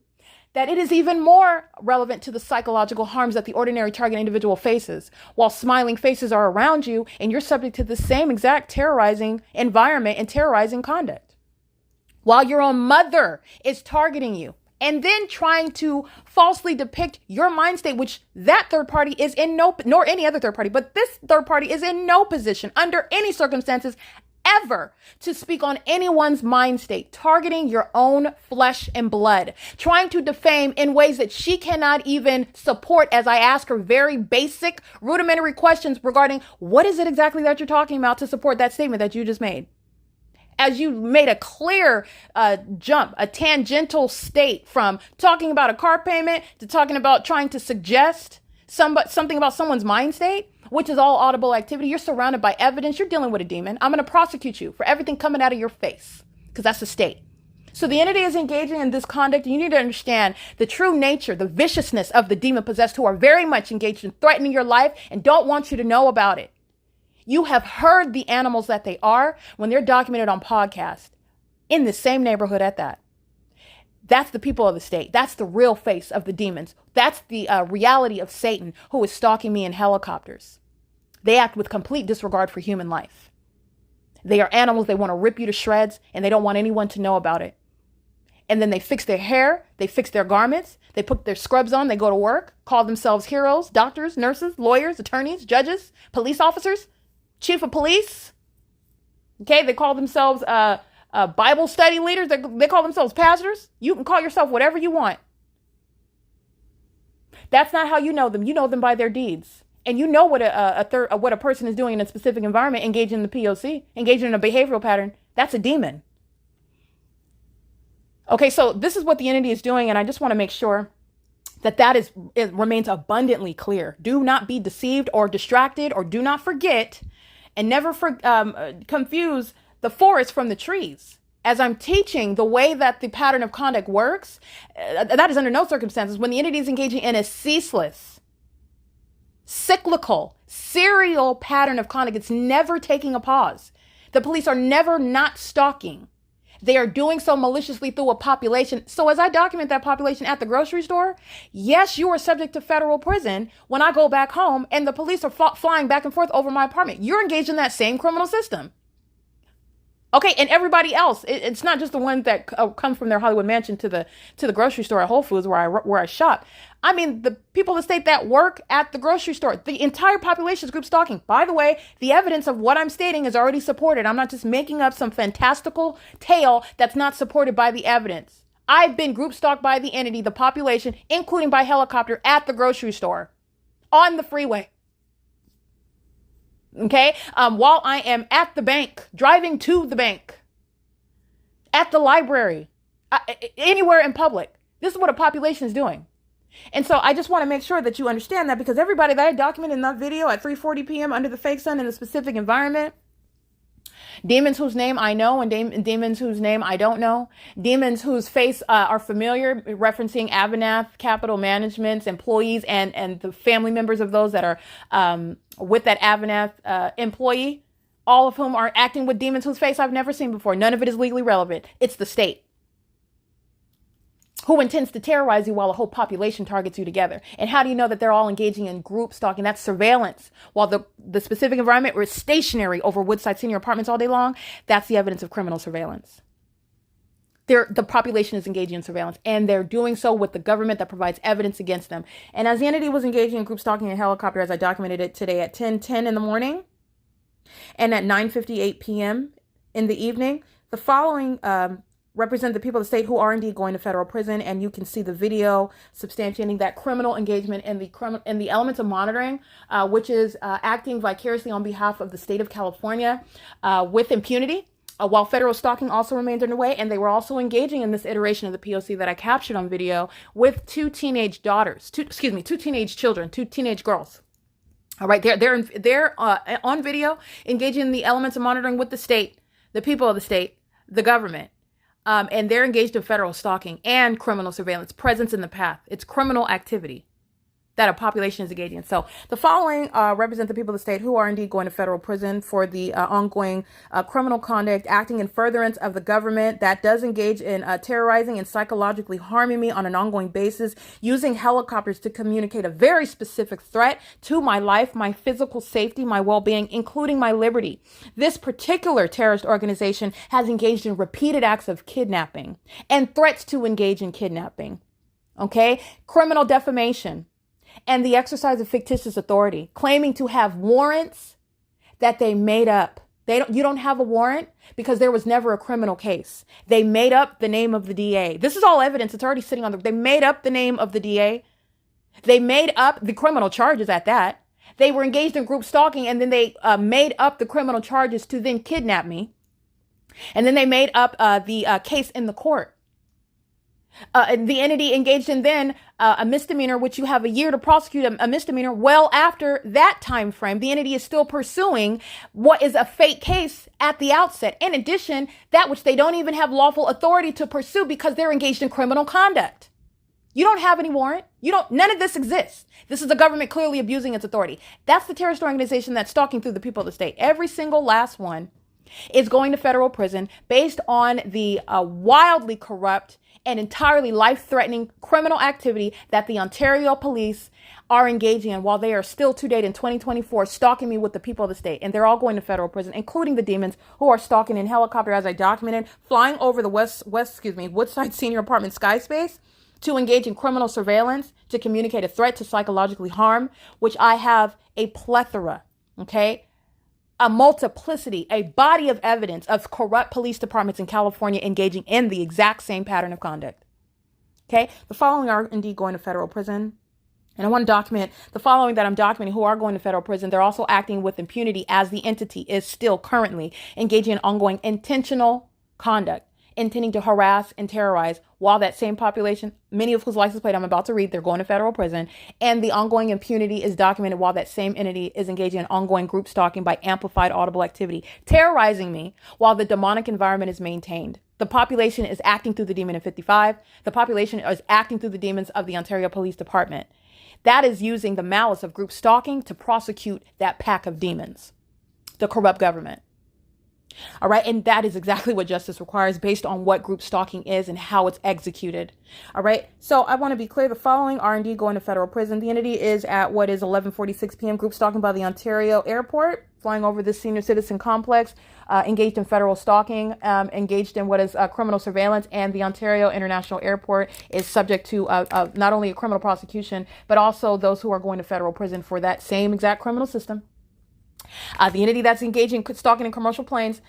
that it is even more relevant to the psychological harms that the ordinary target individual faces, while smiling faces are around you and you're subject to the same exact terrorizing environment and terrorizing conduct. While your own mother is targeting you and then trying to falsely depict your mind state, which that third party is in nor any other third party, but this third party is in no position under any circumstances ever to speak on anyone's mind state, targeting your own flesh and blood, trying to defame in ways that she cannot even support as I ask her very basic, rudimentary questions regarding what is it exactly that you're talking about to support that statement that you just made. As you made a clear jump, a tangential state from talking about a car payment to talking about trying to suggest something about someone's mind state, which is all audible activity. You're surrounded by evidence. You're dealing with a demon. I'm going to prosecute you for everything coming out of your face because that's the state. So the entity is engaging in this conduct. You need to understand the true nature, the viciousness of the demon possessed who are very much engaged in threatening your life and don't want you to know about it. You have heard the animals that they are when they're documented on podcast in the same neighborhood at that. That's the people of the state. That's the real face of the demons. That's the reality of Satan who is stalking me in helicopters. They act with complete disregard for human life. They are animals. They want to rip you to shreds and they don't want anyone to know about it. And then they fix their hair. They fix their garments. They put their scrubs on. They go to work, call themselves heroes, doctors, nurses, lawyers, attorneys, judges, police officers, chief of police. Okay, they call themselves Bible study leaders. They call themselves pastors. You can call yourself whatever you want. That's not how you know them. You know them by their deeds. And you know what a person is doing in a specific environment, engaging in the P.O.C, engaging in a behavioral pattern. That's a demon. Okay, so this is what the entity is doing, and I just want to make sure that it remains abundantly clear. Do not be deceived or distracted, or do not forget, and never confuse the forest from the trees. As I'm teaching the way that the pattern of conduct works, that is under no circumstances when the entity is engaging in a ceaseless, cyclical, serial pattern of conduct. It's never taking a pause. The police are never not stalking. They are doing so maliciously through a population. So as I document that population at the grocery store, yes, you are subject to federal prison when I go back home and the police are flying back and forth over my apartment. You're engaged in that same criminal system. Okay, and everybody else, it's not just the ones that come from their Hollywood mansion to the grocery store at Whole Foods where I shop. I mean, the people of the state that work at the grocery store, the entire population is group stalking. By the way, the evidence of what I'm stating is already supported. I'm not just making up some fantastical tale that's not supported by the evidence. I've been group stalked by the entity, the population, including by helicopter at the grocery store, on the freeway. Okay? While I am at the bank, driving to the bank, at the library, anywhere in public. This is what a population is doing. And so I just want to make sure that you understand that, because everybody that I documented in that video at 3:40 p.m. under the fake sun in a specific environment, demons whose name I know and demons whose name I don't know, demons whose face are familiar, referencing AVANATH Capital Management's employees and the family members of those that are with that AVANATH employee, all of whom are acting with demons whose face I've never seen before. None of it is legally relevant. It's the state who intends to terrorize you while a whole population targets you together. And how do you know that they're all engaging in group stalking? That's surveillance. While the specific environment was stationary over Woodside senior apartments all day long, that's the evidence of criminal surveillance. The population is engaging in surveillance, and they're doing so with the government that provides evidence against them. And as the entity was engaging in group stalking in helicopter, as I documented it today at 10:10 in the morning and at 9:58 p.m. in the evening, the following represent the people of the state who are indeed going to federal prison, and you can see the video substantiating that criminal engagement in the elements of monitoring, which is acting vicariously on behalf of the state of California with impunity, while federal stalking also remains underway. And they were also engaging in this iteration of the P.O.C. that I captured on video with two teenage children, two teenage girls. All right, they're on video engaging in the elements of monitoring with the state, the people of the state, the government. And they're engaged in federal stalking and criminal surveillance, presence in the path. It's criminal activity that a population is engaging in. So the following represent the people of the state who are indeed going to federal prison for the ongoing criminal conduct, acting in furtherance of the government that does engage in terrorizing and psychologically harming me on an ongoing basis, using helicopters to communicate a very specific threat to my life, my physical safety, my well-being, including my liberty. This particular terrorist organization has engaged in repeated acts of kidnapping and threats to engage in kidnapping. Okay? Criminal defamation, and the exercise of fictitious authority, claiming to have warrants that they made up. You don't have a warrant because there was never a criminal case. They made up the name of the DA. This is all evidence. It's already sitting they made up the name of the DA. They made up the criminal charges at that. They were engaged in group stalking, and then they made up the criminal charges to then kidnap me. And then they made up the case in the court. The entity engaged in then a misdemeanor, which you have a year to prosecute a misdemeanor. Well, after that time frame, the entity is still pursuing what is a fake case at the outset. In addition, that which they don't even have lawful authority to pursue because they're engaged in criminal conduct. You don't have any warrant. None of this exists. This is the government clearly abusing its authority. That's the terrorist organization that's stalking through the people of the state. Every single last one is going to federal prison based on the wildly corrupt and entirely life-threatening criminal activity that the Ontario police are engaging in while they are still to date in 2024 stalking me with the people of the state. And they're all going to federal prison, including the demons who are stalking in helicopter, as I documented, flying over the Woodside senior apartment sky space to engage in criminal surveillance, to communicate a threat to psychologically harm, which I have a plethora, okay? A multiplicity, a body of evidence of corrupt police departments in California engaging in the exact same pattern of conduct. Okay, the following are indeed going to federal prison. And I want to document the following that I'm documenting who are going to federal prison. They're also acting with impunity as the entity is still currently engaging in ongoing intentional conduct, intending to harass and terrorize, while that same population, many of whose license plate I'm about to read, they're going to federal prison. And the ongoing impunity is documented while that same entity is engaging in ongoing group stalking by amplified audible activity, terrorizing me while the demonic environment is maintained. The population is acting through the demon in 55. The population is acting through the demons of the Ontario Police Department. That is using the malice of group stalking to prosecute that pack of demons, the corrupt government. All right. And that is exactly what justice requires based on what group stalking is and how it's executed. All right. So I want to be clear. The following are indeed going to federal prison. The entity is at what is 11:46 p.m. group stalking by the Ontario airport, flying over the senior citizen complex, engaged in federal stalking, engaged in what is criminal surveillance. And the Ontario International Airport is subject to not only a criminal prosecution, but also those who are going to federal prison for that same exact criminal system. The entity that's engaging stalking in commercial planes,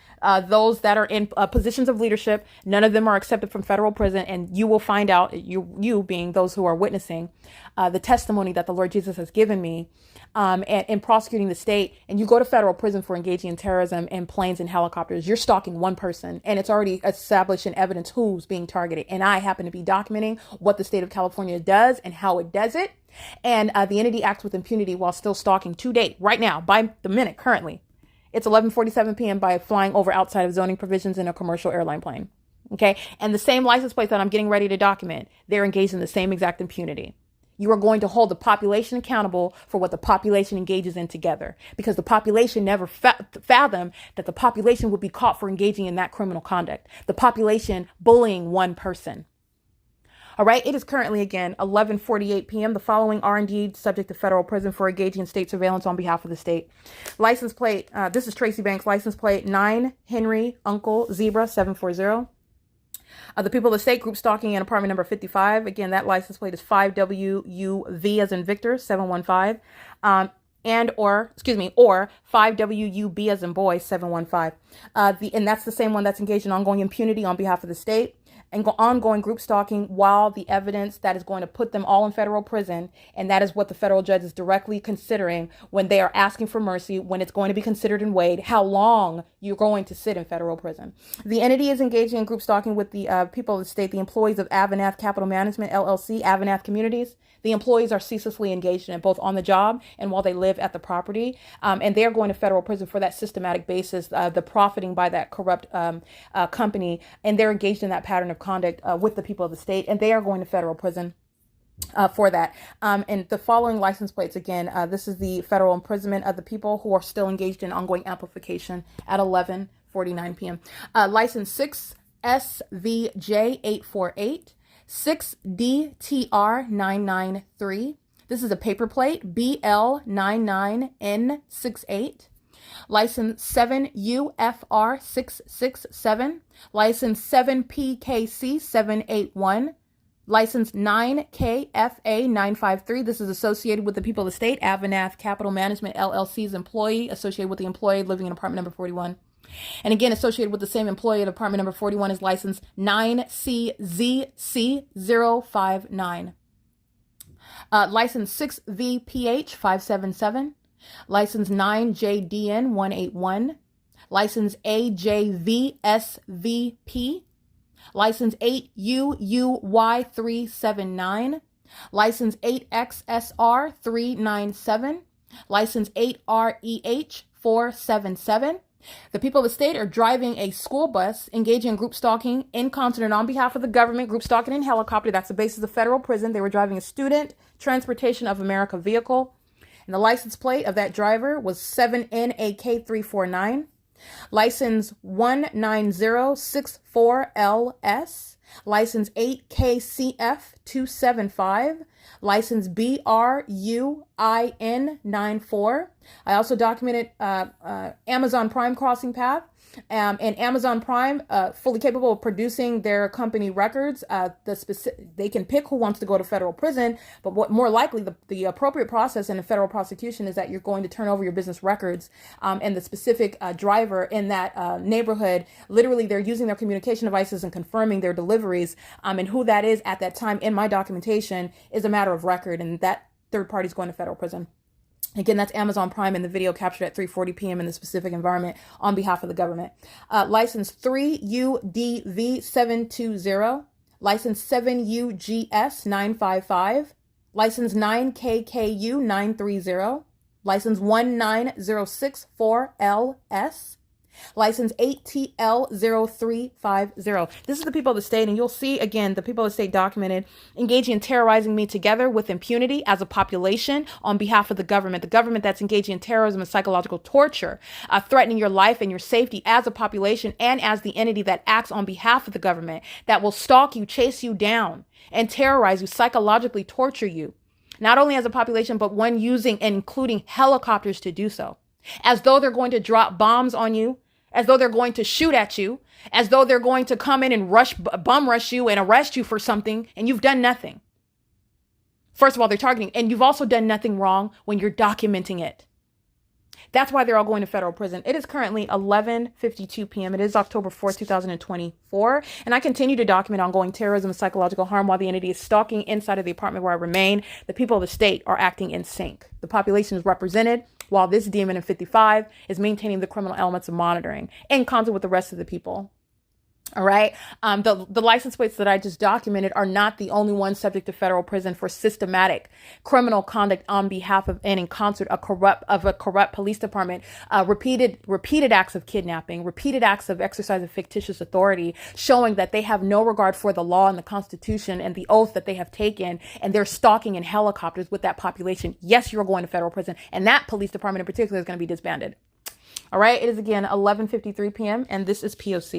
those that are in positions of leadership, none of them are accepted from federal prison. And you will find out, you being those who are witnessing the testimony that the Lord Jesus has given me in prosecuting the state. And you go to federal prison for engaging in terrorism in planes and helicopters. You're stalking one person, and it's already established in evidence who's being targeted. And I happen to be documenting what the state of California does and how it does it. And the entity acts with impunity while still stalking to date, right now, by the minute, currently. It's 11:47 p.m. by flying over outside of zoning provisions in a commercial airline plane. Okay. And the same license plate that I'm getting ready to document, they're engaged in the same exact impunity. You are going to hold the population accountable for what the population engages in together, because the population never fathomed that the population would be caught for engaging in that criminal conduct. The population bullying one person. All right. It is currently, again, 11:48 p.m. The following are indeed subject to federal prison for engaging in state surveillance on behalf of the state. License plate. This is Tracy Banks. License plate 9 Henry Uncle Zebra 740. The people of the state, group stalking in apartment number 55. Again, that license plate is 5WUV as in Victor 715. Or 5WUB as in boy 715. And that's the same one that's engaged in ongoing impunity on behalf of the state and ongoing group stalking while the evidence that is going to put them all in federal prison. And that is what the federal judge is directly considering when they are asking for mercy, when it's going to be considered and weighed how long you're going to sit in federal prison. The entity is engaging in group stalking with the people of the state, the employees of AVANATH Capital Management, LLC, AVANATH Communities. The employees are ceaselessly engaged in it, both on the job and while they live at the property. And they're going to federal prison for that systematic basis, the profiting by that corrupt company. And they're engaged in that pattern of conduct with the people of the state. And they are going to federal prison for that. And the following license plates, again, this is the federal imprisonment of the people who are still engaged in ongoing amplification at 11:49 p.m. License 6SVJ848. 6DTR993. This is a paper plate, BL99N68. License 7UFR667. License 7PKC781. License 9KFA953. This is associated with the people of the state, AVANATH Capital Management LLC's employee, associated with the employee living in apartment number 41. And again, associated with the same employee at apartment number 41 is license 9CZC059. License 6VPH577. License 9JDN181. License AJVSVP. License 8UUY379. License 8XSR397. License 8REH477. The people of the state are driving a school bus, engaging in group stalking in concert and on behalf of the government, group stalking in helicopter. That's the basis of federal prison. They were driving a student transportation of America vehicle. And the license plate of that driver was 7NAK349. License 19064LS. License 8KCF275. License BRUIN94. I also documented Amazon Prime crossing path. And Amazon Prime, fully capable of producing their company records. They can pick who wants to go to federal prison, but what more likely the appropriate process in a federal prosecution is that you're going to turn over your business records and the specific driver in that neighborhood. Literally, they're using their communication devices and confirming their deliveries, and who that is at that time in my documentation is a matter of record, and that third party is going to federal prison. Again, that's Amazon Prime in the video captured at 3:40 p.m. in the specific environment on behalf of the government. License 3UDV720. License 7UGS955. License 9KKU930. License 19064LS. License 8TL0350. This is the people of the state, and you'll see, again, the people of the state documented engaging in terrorizing me together with impunity as a population on behalf of the government that's engaging in terrorism and psychological torture, threatening your life and your safety as a population and as the entity that acts on behalf of the government, that will stalk you, chase you down, and terrorize you, psychologically torture you, not only as a population, but when using and including helicopters to do so, as though they're going to drop bombs on you, as though they're going to shoot at you, as though they're going to come in and bum rush you and arrest you for something, and you've done nothing. First of all, they're targeting, and you've also done nothing wrong when you're documenting it. That's why they're all going to federal prison. It is currently 11:52 p.m. It is October 4th, 2024. And I continue to document ongoing terrorism and psychological harm while the entity is stalking inside of the apartment where I remain. The people of the state are acting in sync. The population is represented while this demon in 55 is maintaining the criminal elements of monitoring in concert with the rest of the people. All right. The license plates that I just documented are not the only ones subject to federal prison for systematic criminal conduct on behalf of and in concert a corrupt police department, repeated acts of kidnapping, repeated acts of exercise of fictitious authority, showing that they have no regard for the law and the Constitution and the oath that they have taken, and they're stalking in helicopters with that population. Yes, you're going to federal prison, and that police department in particular is going to be disbanded. All right. It is again 11:53 p.m. and this is P.O.C.